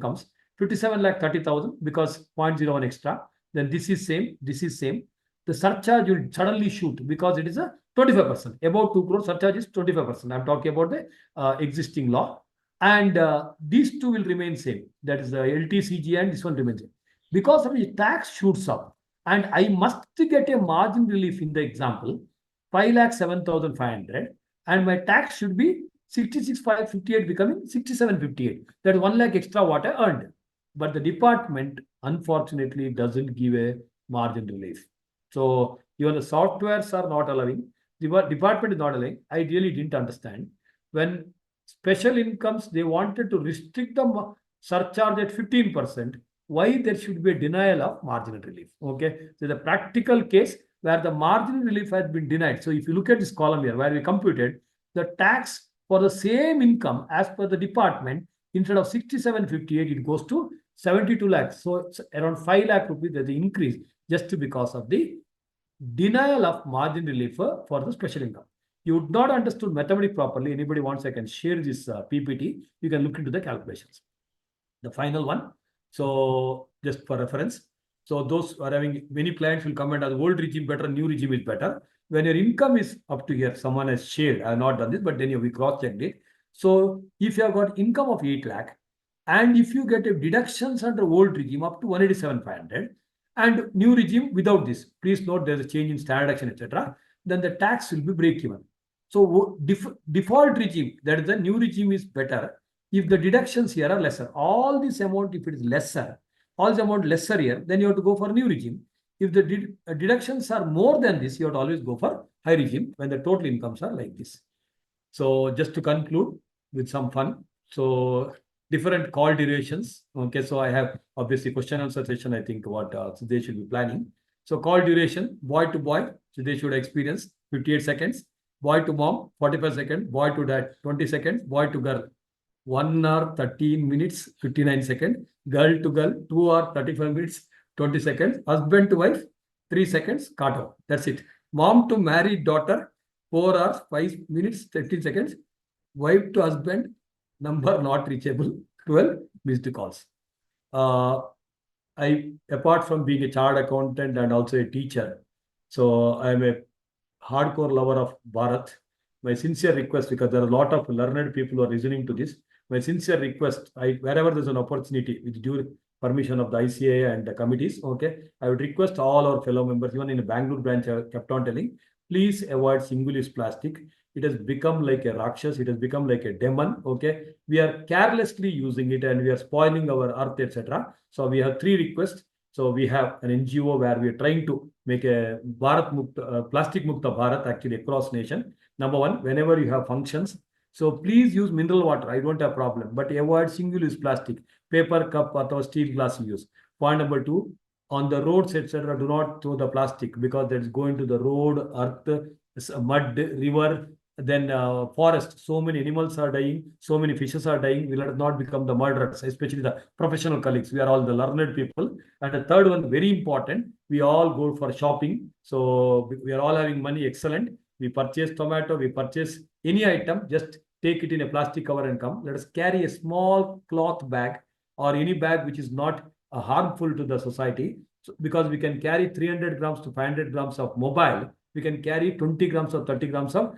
comes 57 lakh 30,000 because 0.01 extra. Then this is same, this is same. The surcharge will suddenly shoot because it is a 25%. Above 2 crore, surcharge is 25%. I'm talking about the existing law. And these two will remain same. That is the LTCG and this one remains same. Because of the tax shoots up and I must get a margin relief in the example, 5,07,500, and my tax should be 66,558 becoming 67,58. That is 1 lakh extra what I earned. But the department, unfortunately, doesn't give a margin relief. So even the softwares are not allowing, the department is not allowing. I really didn't understand. When special incomes, they wanted to restrict the surcharge at 15%, why there should be a denial of marginal relief. Okay, so the practical case where the marginal relief has been denied. So if you look at this column here, where we computed the tax for the same income as per the department, instead of 67,58, it goes to 72 lakhs. So it's around 5 lakh rupees that the increase just because of the denial of margin relief for the special income. You would not understood mathematics properly. Anybody wants, I can share this PPT. You can look into the calculations. The final one. So just for reference. So those are having, many clients will comment as old regime better, new regime is better. When your income is up to here, someone has shared, I have not done this, but then we cross-checked it. So if you have got income of 8 lakh, and if you get a deductions under old regime up to 187,500, and new regime without this, please note there's a change in standard action, etc., then the tax will be break-even. So default regime, that is the new regime, is better if the deductions here are lesser. All this amount, if it is lesser, all the amount lesser here, then you have to go for new regime. If the deductions are more than this, you have to always go for high regime when the total incomes are like this. So just to conclude with some fun. So different call durations. Okay, so I have obviously question answer session, I think what they should be planning. So call duration, boy to boy, so they should experience 58 seconds. Boy to mom, 45 seconds. Boy to dad, 20 seconds. Boy to girl, 1 hour 13 minutes 59 seconds. Girl to girl 2 hour 35 minutes 20 seconds. Husband to wife 3 seconds. Cut off. That's it. Mom to married daughter 4 hours 5 minutes 13 seconds. Wife to husband number not reachable 12 missed calls. I, apart from being a chartered accountant and also a teacher, so I'm a hardcore lover of Bharat. My sincere request, because there are a lot of learned people who are listening to this, my sincere request, wherever there's an opportunity with due permission of the ICA and the committees, okay, I would request all our fellow members, even in the Bangalore branch, I kept on telling, please avoid single-use plastic. It has become like a rakshas, it has become like a demon, okay. We are carelessly using it and we are spoiling our earth, etc. So we have 3 requests. So we have an NGO where we are trying to make a Bharat Mukta, Plastic Mukta Bharat actually across nation. Number 1, whenever you have functions, so please use mineral water. I don't have problem, but avoid single-use plastic, paper cup or steel glass use. Point number 2, on the roads, etc., do not throw the plastic because that is going to the road, earth, mud, river, then forest. So many animals are dying, so many fishes are dying. We let us not become the murderers, especially the professional colleagues. We are all the learned people. And the third one, very important, we all go for shopping. So we are all having money, excellent. We purchase tomato, we purchase any item, just take it in a plastic cover and come. Let us carry a small cloth bag or any bag which is not harmful to the society. So, because we can carry 300 grams to 500 grams of mobile, we can carry 20 grams or 30 grams of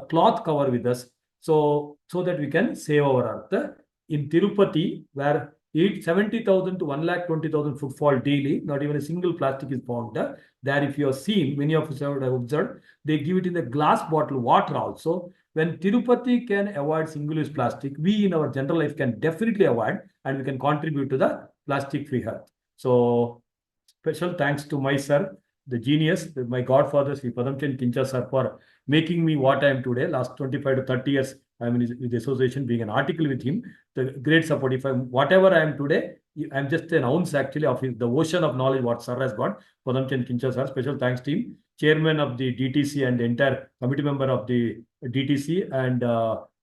cloth cover with us. So that we can save our earth. In Tirupati, where 70,000 to 120,000 footfall daily, not even a single plastic is found there. There, if you have seen, many of us have observed, they give it in a glass bottle, water also. When Tirupati can avoid single-use plastic, we in our general life can definitely avoid, and we can contribute to the plastic-free health. So, special thanks to my sir, the genius, my godfather, Sri Padamchan Kincha sir, for making me what I am today. Last 25 to 30 years, I am in the association, being an article with him. The great support. If I'm whatever I am today, I'm just an ounce actually of the ocean of knowledge what sir has got. Padamchan Kincha sir, special thanks to him. Chairman of the DTC and the entire committee member of the DTC, and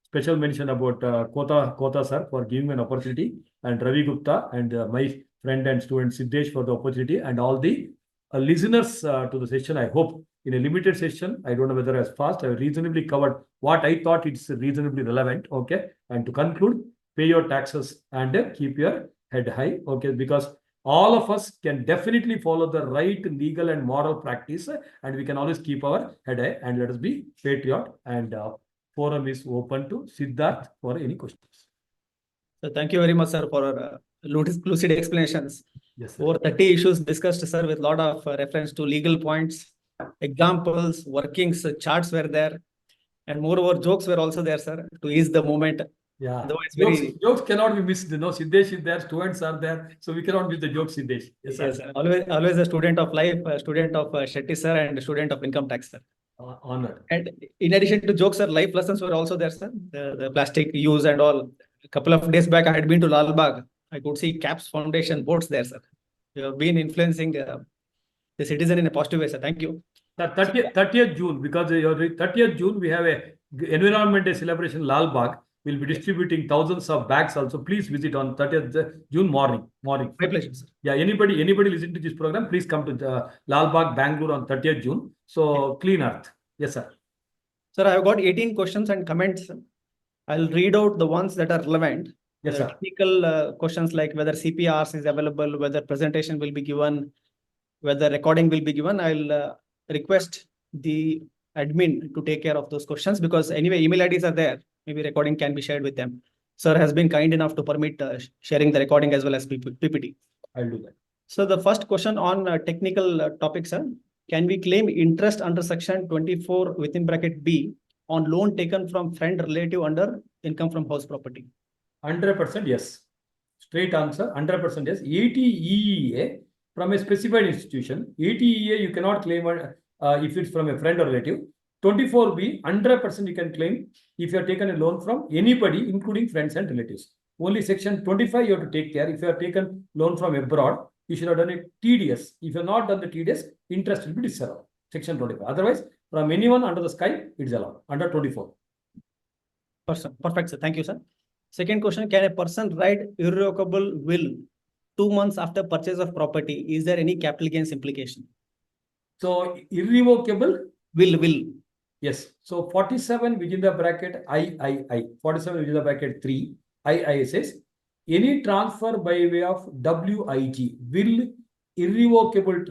special mention about Kota sir for giving me an opportunity, and Ravi Gupta and my friend and student Siddesh for the opportunity, and all the listeners to the session. I hope in a limited session, I don't know whether as fast, I reasonably covered what I thought it's reasonably relevant. Okay. And to conclude, pay your taxes and keep your head high. Okay. Because all of us can definitely follow the right legal and moral practice, and we can always keep our head high, and let us be patriot. And forum is open to Siddharth for any questions. So thank you very much, sir, for lucid explanations. Yes, sir. Over 30 issues discussed, sir, with a lot of reference to legal points, examples, workings, charts were there, and moreover, jokes were also there, sir, to ease the moment. Yeah, Otherwise, jokes cannot be missed. No, Siddesh is there, students are there, so we cannot miss the jokes, Siddesh. Yes, sir. Yes, sir. Always a student of life, a student of Shetty, sir, and a student of income tax, sir. Honored. And in addition to jokes, sir, life lessons were also there, sir. The plastic use and all. A couple of days back, I had been to Lal Bagh. I could see CAPS Foundation boards there, sir. You have been influencing the citizen in a positive way, sir. Thank you. 30th June, because 30th June, we have a Environment Day celebration, Lal Bagh. We'll be distributing thousands of bags also. Please visit on 30th June morning. My pleasure, sir. Yeah, anybody listening to this program, please come to the Lal Bagh, Bangalore on 30th June. So, clean earth. Yes, sir. Sir, I have got 18 questions and comments. I'll read out the ones that are relevant. Yes, sir. Technical questions like whether CPRs is available, whether presentation will be given, whether recording will be given. I'll request the admin to take care of those questions, because anyway, email IDs are there. Maybe recording can be shared with them. Sir has been kind enough to permit sharing the recording as well as PPT. I'll do that. So the first question on technical topics, sir. Can we claim interest under section 24 within bracket B on loan taken from friend relative under income from house property? 100% yes. Straight answer, 100% yes. 80 EEA from a specified institution. 80 EEA you cannot claim if it's from a friend or relative. 24B, 100% you can claim if you have taken a loan from anybody, including friends and relatives. Only section 25 you have to take care. If you have taken loan from abroad, you should have done it TDS. If you have not done the TDS, interest will be disallowed. Section 25. Otherwise, from anyone under the sky, it is allowed. Under 24. Perfect, sir. Thank you, sir. Second question, can a person write irrevocable will 2 months after purchase of property? Is there any capital gains implication? So irrevocable. Will. Yes. So 47 within the bracket I. 47 within the bracket 3. I says any transfer by way of WIG, will, irrevocable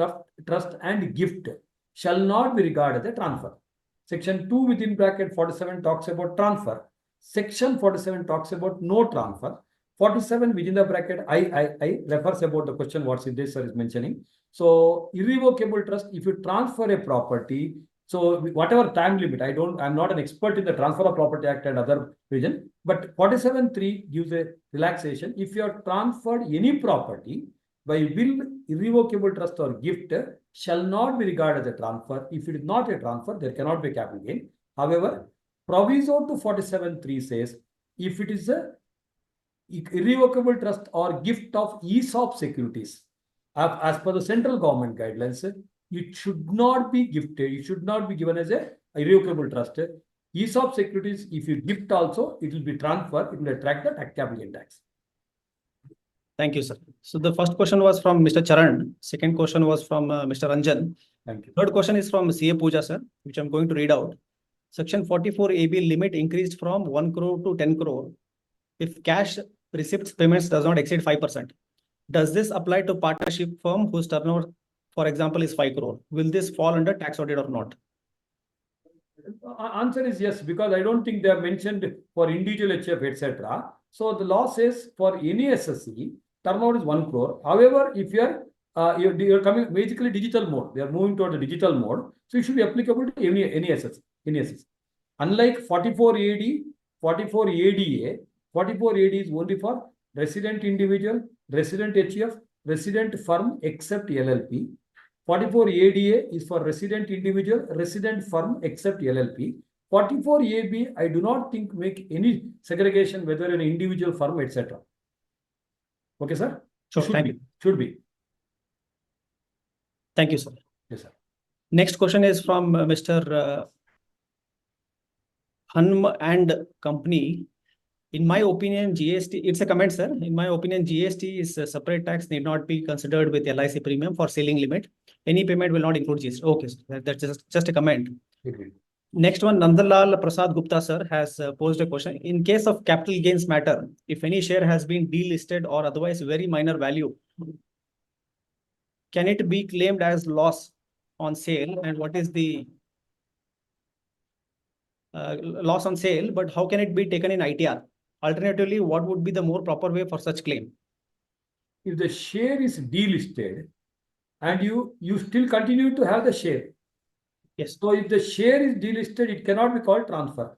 trust and gift shall not be regarded as a transfer. Section 2 within bracket 47 talks about transfer. Section 47 talks about no transfer. 47 within the bracket I refers about the question what Siddesh sir is mentioning. So irrevocable trust, if you transfer a property, so whatever time limit, I'm not an expert in the Transfer of Property Act and other provision, but 47(3) gives a relaxation. If you have transferred any property by will, irrevocable trust or gift shall not be regarded as a transfer. If it is not a transfer, there cannot be capital gain. However, proviso to 47(3) says if it is a irrevocable trust or gift of ESOP securities, as per the central government guidelines, it should not be gifted. It should not be given as a irrevocable trust. ESOP securities, if you gift also, it will be transferred. It will attract the capital gain tax. Thank you, sir. So the first question was from Mr. Charan. Second question was from Mr. Ranjan. Thank you. Third question is from CA Pooja, sir, which I'm going to read out. Section 44AB limit increased from 1 crore to 10 crore if cash receipts payments does not exceed 5%. Does this apply to partnership firm whose turnover, for example, is 5 crore? Will this fall under tax audit or not? Answer is yes, because I don't think they have mentioned for individual HF, etc. So the law says for any SSC, turnover is 1 crore. However, if you're coming basically digital mode, they are moving toward the digital mode, so it should be applicable to any SSC. Unlike 44AD, 44ADA, 44AD is only for resident individual, resident HF, resident firm except LLP. 44ADA is for resident individual, resident firm except LLP. 44AB, I do not think make any segregation whether an individual firm, etc. Okay, sir? Sure, thank you. Should be. Thank you, sir. Yes, sir. Next question is from Mr. Hanm and Company. In my opinion, GST, it's a comment, sir. In my opinion, GST is a separate tax, need not be considered with LIC premium for ceiling limit. Any payment will not include GST. Okay, sir. That's just a comment. Okay. Next one, Nandalal Prasad Gupta, sir, has posed a question. In case of capital gains matter, if any share has been delisted or otherwise very minor value, can it be claimed as loss on sale? And what is the loss on sale, but how can it be taken in ITR? Alternatively, what would be the more proper way for such claim? If the share is delisted and you still continue to have the share. Yes. So if the share is delisted, it cannot be called transfer.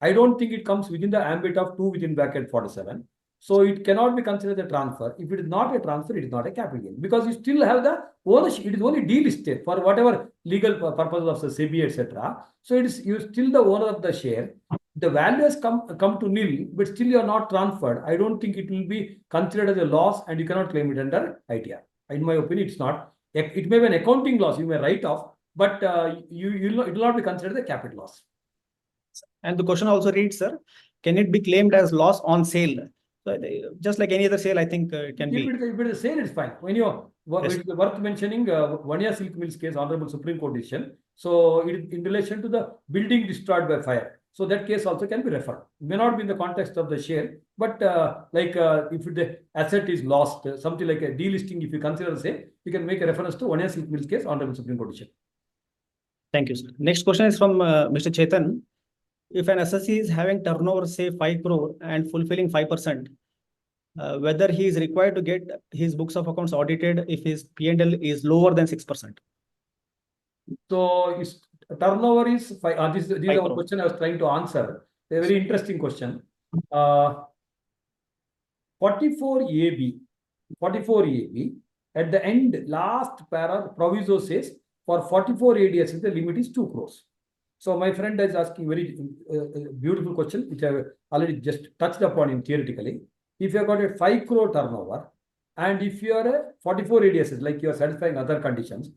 I don't think it comes within the ambit of 2 within bracket 47. So it cannot be considered a transfer. If it is not a transfer, it is not a capital gain because you still have the ownership. It is only delisted for whatever legal purposes of the SEBI, etc. So it is you still the owner of the share. The value has come to nil, but still you are not transferred. I don't think it will be considered as a loss, and you cannot claim it under ITR. In my opinion, it's not. It may be an accounting loss. You may write off, but it will not be considered a capital loss. And the question also reads, sir, can it be claimed as loss on sale? So just like any other sale, I think it can be. If it is a sale, it's fine. When you Yes. it's worth mentioning Vanya Silk Mills case, Honorable Supreme Court decision. So it is in relation to the building destroyed by fire. So that case also can be referred. It may not be in the context of the share, but if the asset is lost, something like a delisting, if you consider the same, you can make a reference to Vanya Silk Mills case, Honorable Supreme Court decision. Thank you, sir. Next question is from Mr. Chetan. If an SSC is having turnover, say 5 crore and fulfilling 5%, whether he is required to get his books of accounts audited if his P&L is lower than 6%. So his turnover is 5. This is a crore. question I was trying to answer. A very interesting question. 44AB, at the end, last para, proviso says for 44 ADS, the limit is 2 crores. So my friend is asking very beautiful question, which I have already just touched upon in theoretically. If you have got a 5 crore turnover, and if you are a 44 ADS, like you are satisfying other conditions,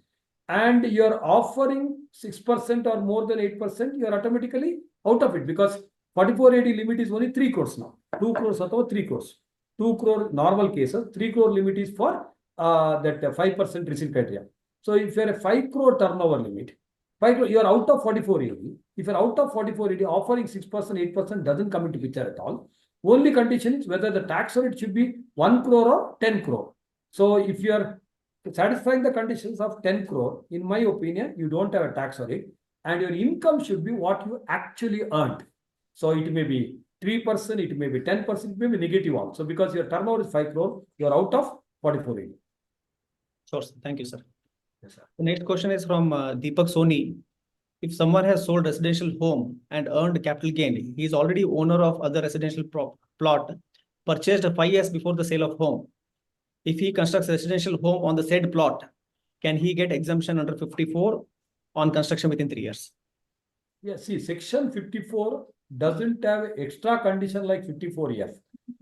and you are offering 6% or more than 8%, you are automatically out of it because 44 AD limit is only 3 crores now. 2 crores or 3 crores. 2 crore normal cases, 3 crore limit is for that 5% receipt criteria. So if you're a 5 crore turnover limit, 5 crore, you're out of 44 AD. If you're out of 44 AD, offering 6%, 8% doesn't come into picture at all. Only condition is whether the tax rate should be 1 crore or 10 crore. So if you are satisfying the conditions of 10 crore, in my opinion, you don't have a tax rate, and your income should be what you actually earned. So it may be 3%, it may be 10%, it may be negative also, because your turnover is 5 crore, you're out of 44 AD. Sure, sir. Thank you, sir. Yes, sir. The next question is from Deepak Soni. If someone has sold residential home and earned capital gain, he is already owner of other residential plot purchased 5 years before the sale of home. If he constructs a residential home on the said plot, can he get exemption under 54 on construction within 3 years? Yeah, see, section 54 doesn't have extra condition like 54F,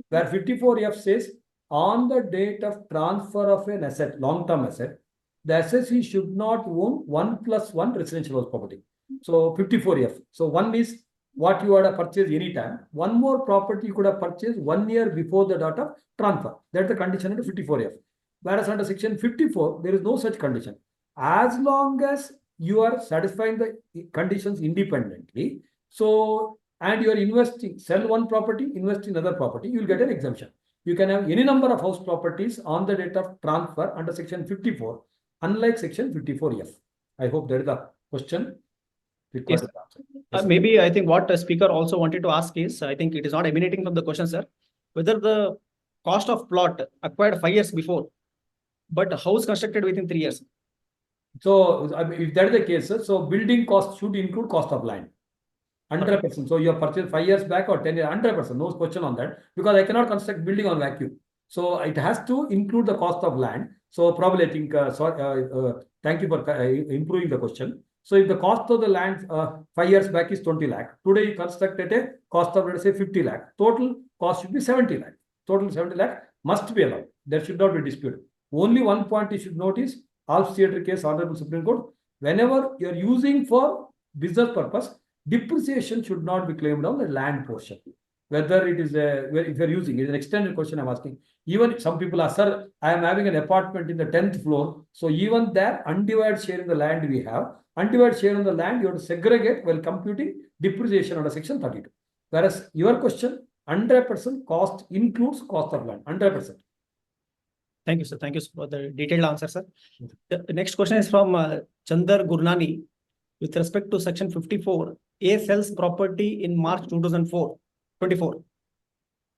where 54F says on the date of transfer of an asset, long-term asset, the assessee should not own 1+1 residential house property. So 54F. So one is what you had to purchase anytime. One more property you could have purchased 1 year before the date of transfer. That's the condition under 54F. Whereas under section 54, there is no such condition. As long as you are satisfying the conditions independently, so, and you are investing, sell one property, invest in another property, you will get an exemption. You can have any number of house properties on the date of transfer under section 54, unlike section 54F. I hope that is the question. Yes. Maybe I think what the speaker also wanted to ask is, I think it is not emanating from the question, sir, whether the cost of plot acquired 5 years before, but house constructed within 3 years. So if that is the case, so building cost should include cost of land. 100%. So you have purchased 5 years back or 10 years, 100%. No question on that, because I cannot construct building on vacuum. So it has to include the cost of land. So probably I think, thank you for improving the question. So if the cost of the land 5 years back is 20 lakh, today you construct at a cost of, let's say, 50 lakh, total cost should be 70 lakh. Total 70 lakh must be allowed. There should not be disputed. Only one point you should notice, Alps Theatre case, Honorable Supreme Court, whenever you are using for business purpose, depreciation should not be claimed on the land portion. Whether it is if you are using it is an extended question I'm asking. Even some people are, sir, I am having an apartment in the 10th floor. So even there, undivided share in the land we have, undivided share in the land, you have to segregate while computing depreciation under section 32. Whereas your question, 100% cost includes cost of land, 100%. Thank you, sir. Thank you for the detailed answer, sir. The next question is from Chandar Gurnani. With respect to section 54, A sells property in March 2024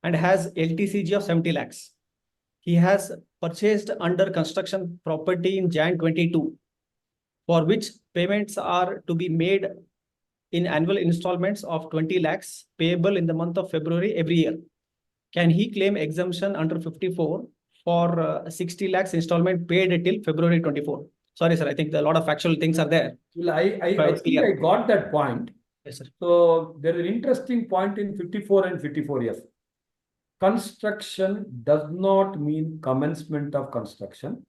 and has LTCG of 70 lakhs. He has purchased under construction property in Jan 22, for which payments are to be made in annual installments of 20 lakhs payable in the month of February every year. Can he claim exemption under 54 for 60 lakhs installment paid till February 24? Sorry, sir. I think a lot of factual things are there. Well, I think I got that point. Yes, sir. So there is an interesting point in 54 and 54F. Construction does not mean commencement of construction.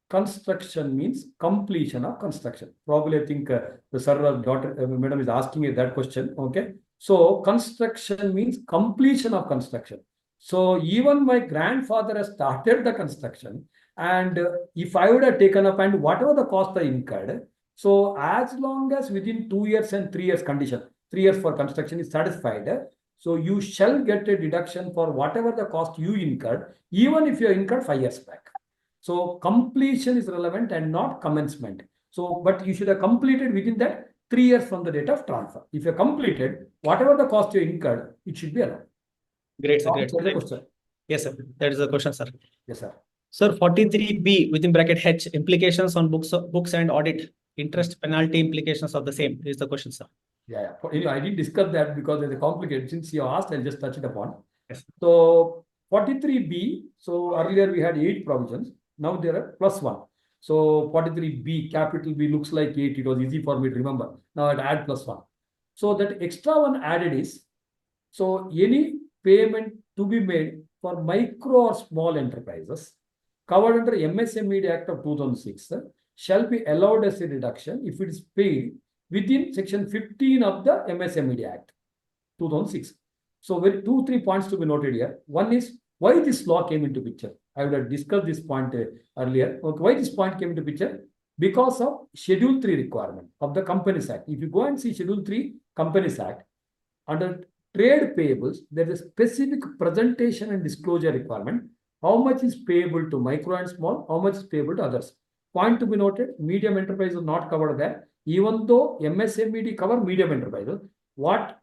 Construction means completion of construction. Probably I think the sir daughter madam is asking that question. Okay. So construction means completion of construction. So even my grandfather has started the construction, and if I would have taken up and whatever the cost I incurred, so as long as within 2 years and 3 years condition, 3 years for construction is satisfied, so you shall get a deduction for whatever the cost you incurred, even if you incurred 5 years back. So completion is relevant and not commencement. So, but you should have completed within that 3 years from the date of transfer. If you completed, whatever the cost you incurred, it should be allowed. Great, sir. Great. Yes, sir. That is the question, sir. Yes, sir. Sir, 43B within bracket H, implications on books and audit, interest penalty implications of the same is the question, sir. Yeah. I didn't discuss that because it's complicated. Since you asked, I'll just touch it upon. Yes. So 43B, so earlier we had 8 provisions. Now there are +1. So 43B, capital B looks like 8. It was easy for me to remember. Now I'd add +1. So that extra one added is, so any payment to be made for micro or small enterprises covered under MSME Act of 2006 shall be allowed as a deduction if it is paid within section 15 of the MSME Act 2006. So, 3 points to be noted here. One is why this law came into picture. I would have discussed this point earlier. Okay, why this point came into picture? Because of Schedule 3 requirement of the Companies Act. If you go and see Schedule 3 Companies Act, under trade payables, there is a specific presentation and disclosure requirement. How much is payable to micro and small, how much is payable to others. Point to be noted, medium enterprise is not covered there. Even though MSMED cover medium enterprises, what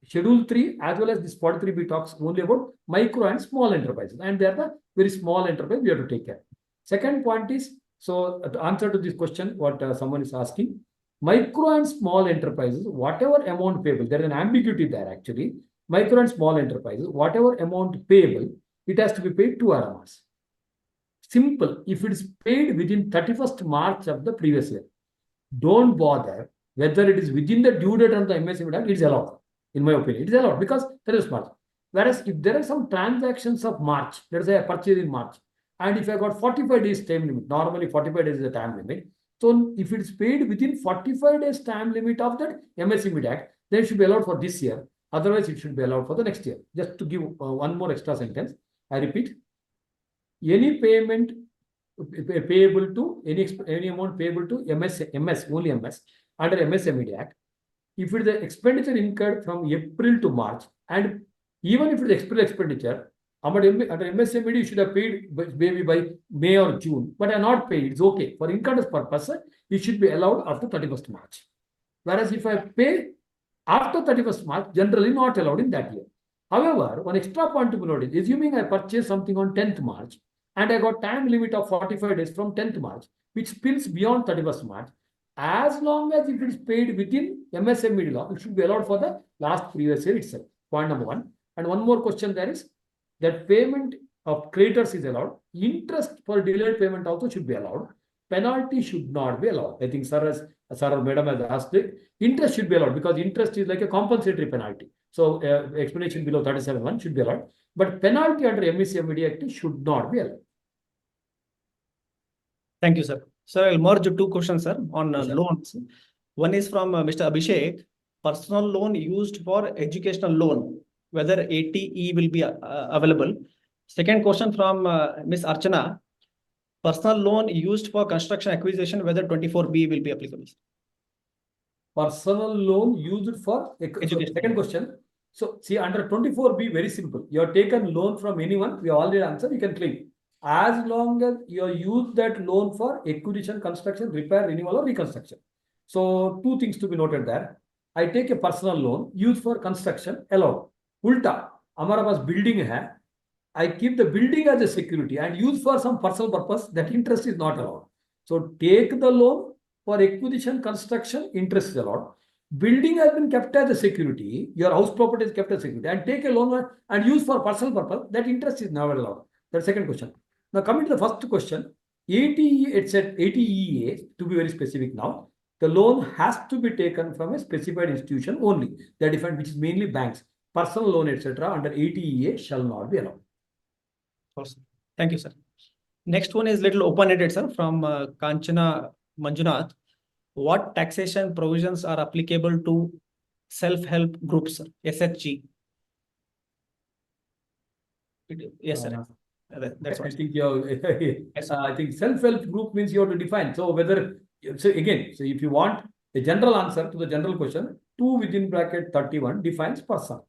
Schedule 3 as well as this 43B talks only about micro and small enterprises, and they are the very small enterprise we have to take care. Second point is, so to answer to this question, what someone is asking, micro and small enterprises, whatever amount payable, there is an ambiguity there actually. Micro and small enterprises, whatever amount payable, it has to be paid to RMRs. Simple. If it is paid within 31st March of the previous year, don't bother whether it is within the due date of the MSME Act, it is allowed. In my opinion, it is allowed because there is March. Whereas if there are some transactions of March, let's say I purchase in March, and if I got 45 days time limit, normally 45 days is the time limit. So if it is paid within 45 days time limit of that MSME Act, then it should be allowed for this year. Otherwise, it should be allowed for the next year. Just to give one more extra sentence, I repeat, any payment payable to any amount payable to MS only MS under MSME Act, if it is the expenditure incurred from April to March, and even if it is April expenditure, under MSMED you should have paid maybe by May or June, but I not paid, it's okay. For income tax purpose, it should be allowed after 31st March. Whereas if I pay after 31st March, generally not allowed in that year. However, one extra point to be noted, assuming I purchased something on 10th March, and I got time limit of 45 days from 10th March, which spills beyond 31st March, as long as if it is paid within MSME law, it should be allowed for the last previous year itself. Point number one. And one more question there is that payment of creditors is allowed. Interest for delayed payment also should be allowed. Penalty should not be allowed. I think sir or madam has asked it. Interest should be allowed because interest is like a compensatory penalty. So explanation below 37.1 should be allowed. But penalty under MSME Act should not be allowed. Thank you, sir. Sir, I'll merge two questions, sir, on Yes, sir. loans. One is from Mr. Abhishek. Personal loan used for educational loan, whether ATE will be available. Second question from Ms. Archana. Personal loan used for construction acquisition, whether 24B will be applicable. Personal loan used for Education. second question. So see, under 24B, very simple. You have taken loan from anyone, we already answered, you can claim. As long as you use that loan for acquisition, construction, repair, renewal, or reconstruction. So two things to be noted there. I take a personal loan used for construction, allowed. Ulta, हमारा पास building है, I keep the building as a security and use for some personal purpose, that interest is not allowed. So take the loan for acquisition, construction, interest is allowed. Building has been kept as a security, your house property is kept as security, and take a loan and use for personal purpose, that interest is never allowed. That's the second question. Now coming to the first question, ATE, etc., ATEA, to be very specific now, the loan has to be taken from a specified institution only, that defined, which is mainly banks. Personal loan, etc., under ATEA shall not be allowed. Awesome. Thank you, sir. Next one is little open-ended, sir, from Kanchana Manjunath. What taxation provisions are applicable to self-help groups, SHG? Yes, sir. That's what I think Yes, I think self-help group means you have to define. So whether, so again, so if you want a general answer to the general question, 2 within bracket 31 defines person.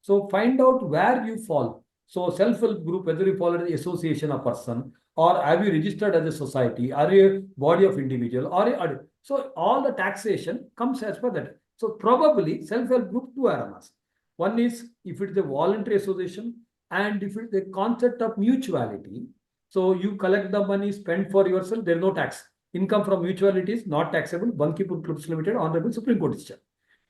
So find out where you fall. So self-help group, whether you fall as an association of person, or have you registered as a society, are you a body of individual, or so all the taxation comes as per that. So probably self-help group 2 RMRs. One is if it is a voluntary association, and if it's the concept of mutuality, so you collect the money, spend for yourself, there is no tax. Income from mutuality is not taxable. Bankipur Groups Limited, Honorable Supreme Court decision.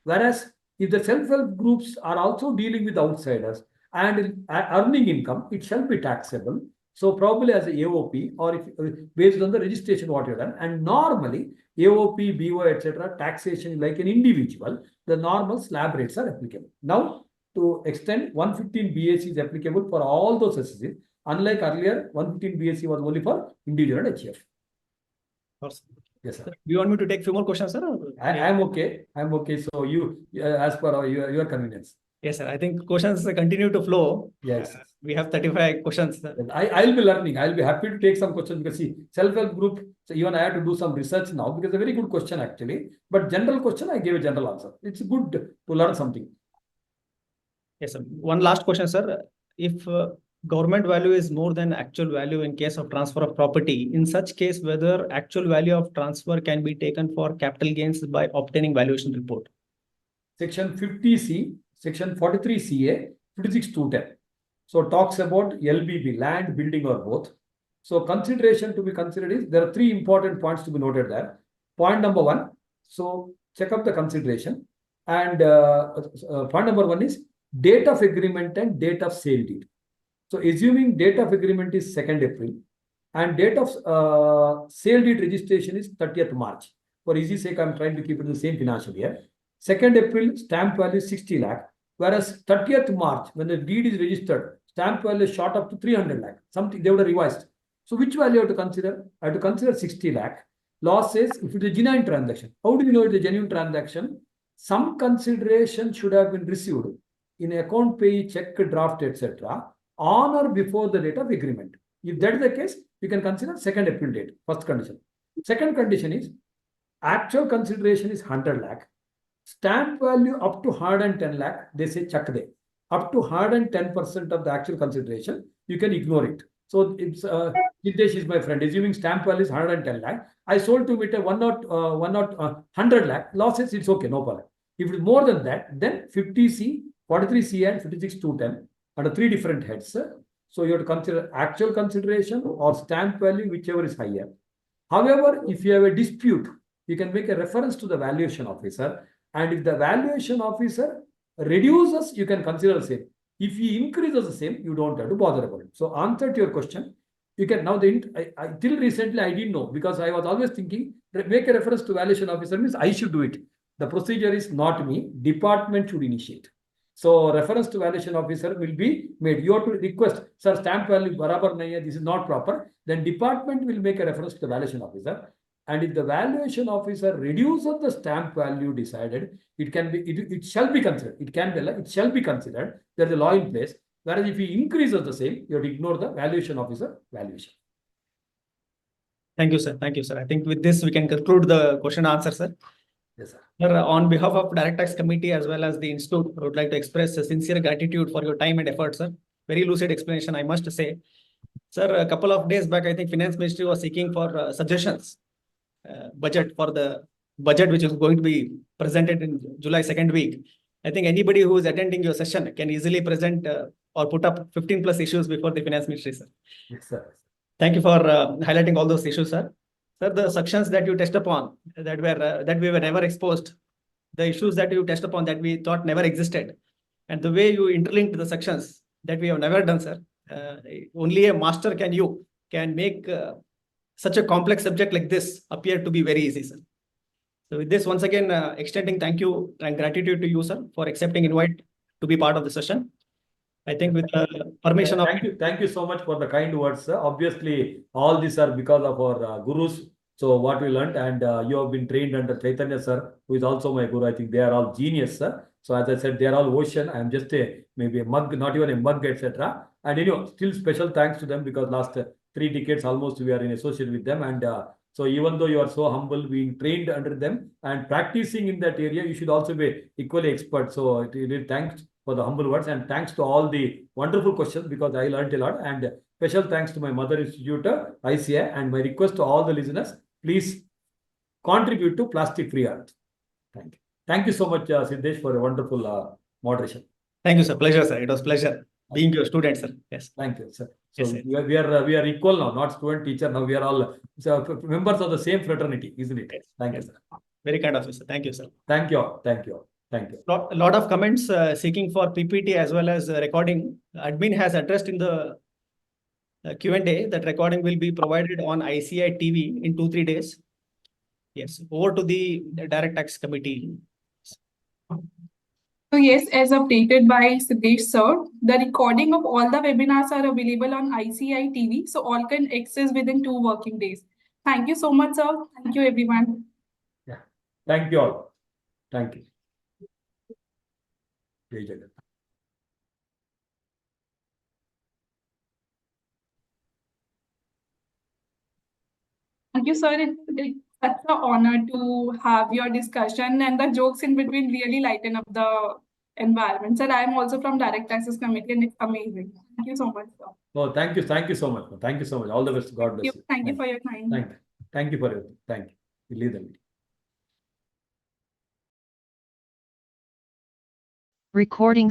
Whereas if the self-help groups are also dealing with outsiders and earning income, it shall be taxable. So probably as a AOP, or if based on the registration what you've done, and normally AOP, BO, etc., taxation like an individual, the normal slab rates are applicable. Now, to extend 115 BAC is applicable for all those SSCs. Unlike earlier, 115 BAC was only for individual and HF. Awesome. Yes, sir. Do you want me to take few more questions, sir? I'm okay. I'm okay. So you, as per your convenience. Yes, sir. I think questions continue to flow. Yes. We have 35 questions. I'll be learning. I'll be happy to take some questions because see, self-help group, so even I have to do some research now because it's a very good question actually. But general question, I gave a general answer. It's good to learn something. Yes, sir. One last question, sir. If government value is more than actual value in case of transfer of property, in such case, whether actual value of transfer can be taken for capital gains by obtaining valuation report? Section 50C, Section 43 CA, 56(2)(10). So talks about LBB, land, building or both. So consideration to be considered is, there are three important points to be noted there. Point number one, so check up the consideration. And point number one is date of agreement and date of sale deed. So assuming date of agreement is 2nd April and date of sale deed registration is 30th March. For easy sake, I'm trying to keep it the same financial year. 2nd April, stamp value is 60 lakh. Whereas 30th March, when the deed is registered, stamp value is shot up to 300 lakh. Something they would have revised. So which value I have to consider? I have to consider 60 lakh. Law says if it is a genuine transaction. How do we know it is a genuine transaction? Some consideration should have been received in account pay, check, draft, etc. on or before the date of agreement. If that is the case, you can consider 2nd April date, first condition. Second condition is actual consideration is 100 lakh. Stamp value up to 110 lakh, they say chuck there. Up to 110% of the actual consideration, you can ignore it. So it's Hitesh is my friend. Assuming stamp value is 110 lakh, I sold to him at 100 lakh. Law says it's okay, no problem. If it is more than that, then 50C, 43C and 56(2)(10) under three different heads. So you have to consider actual consideration or stamp value, whichever is higher. However, if you have a dispute, you can make a reference to the valuation officer. And if the valuation officer reduces, you can consider the same. If he increases the same, you don't have to bother about it. So answer to your question, you can now till recently I didn't know because I was always thinking make a reference to valuation officer means I should do it. The procedure is not me, department should initiate. So reference to valuation officer will be made. You have to request, sir, stamp value barabar nahi hai, this is not proper. Then department will make a reference to the valuation officer. And if the valuation officer reduces the stamp value decided, it shall be considered. It can be, it shall be considered. There is a law in place. Whereas if he increases the same, you have to ignore the valuation officer valuation. Thank you, sir. Thank you, sir. I think with this, we can conclude the question and answer, sir. Yes, sir. Sir, on behalf of Direct Tax Committee as well as the Institute, I would like to express a sincere gratitude for your time and effort, sir. Very lucid explanation, I must say. Sir, a couple of days back, I think Finance Ministry was seeking for suggestions, budget for the budget which is going to be presented in July 2nd week. I think anybody who is attending your session can easily present or put up 15 plus issues before the Finance Ministry, sir. Yes, sir. Thank you for highlighting all those issues, sir. Sir, the sections that you touched upon that we were never exposed, the issues that you touched upon that we thought never existed, and the way you interlinked the sections that we have never done, sir. Only a master can make such a complex subject like this appear to be very easy, sir. So with this, once again, extending thank you and gratitude to you, sir, for accepting invite to be part of the session. I think with the permission of... Thank you so much for the kind words, sir. Obviously, all these are because of our gurus. So what we learned, and you have been trained under Chaitanya, sir, who is also my guru. I think they are all genius, sir. So as I said, they are all ocean. I am just maybe a mug, not even a mug, etc. And still special thanks to them because last 3 decades almost we are in association with them. And so even though you are so humble, being trained under them and practicing in that area, you should also be equally expert. So really thanks for the humble words and thanks to all the wonderful questions because I learned a lot. And special thanks to my mother institutor, ICI, and my request to all the listeners, please contribute to plastic free earth. Thank you. Thank you so much, Siddesh, for a wonderful moderation. Thank you, sir. Pleasure, sir. It was pleasure being your student, sir. Yes. Thank you, sir. Yes, So sir. we are equal now, not student teacher. Now we are all members of the same fraternity, isn't it? Yes. Thank Yes. you, sir. Very kind of you, sir. Thank you, sir. Thank you all. Thank you all. Thank you. A lot of comments seeking for PPT as well as recording. Admin has addressed in the Q&A that recording will be provided on ICI TV in 2-3 days. Yes. Over to the Direct Tax Committee. So yes, as updated by Siddesh sir, the recording of all the webinars are available on ICI TV, so all can access within 2 working days. Thank you so much, sir. Thank you, everyone. Yeah. Thank you all. Thank you. Jai Jagat. Thank you, sir. It's such an honor to have your discussion, and the jokes in between really lighten up the environment. Sir, I am also from Direct Taxes Committee, and it's amazing. Thank you so much, sir. Oh, thank you so much. Thank you so much. All the best. God bless you. Thank you for your time. Thank you for everything. Thank you. You leave the meeting. Recording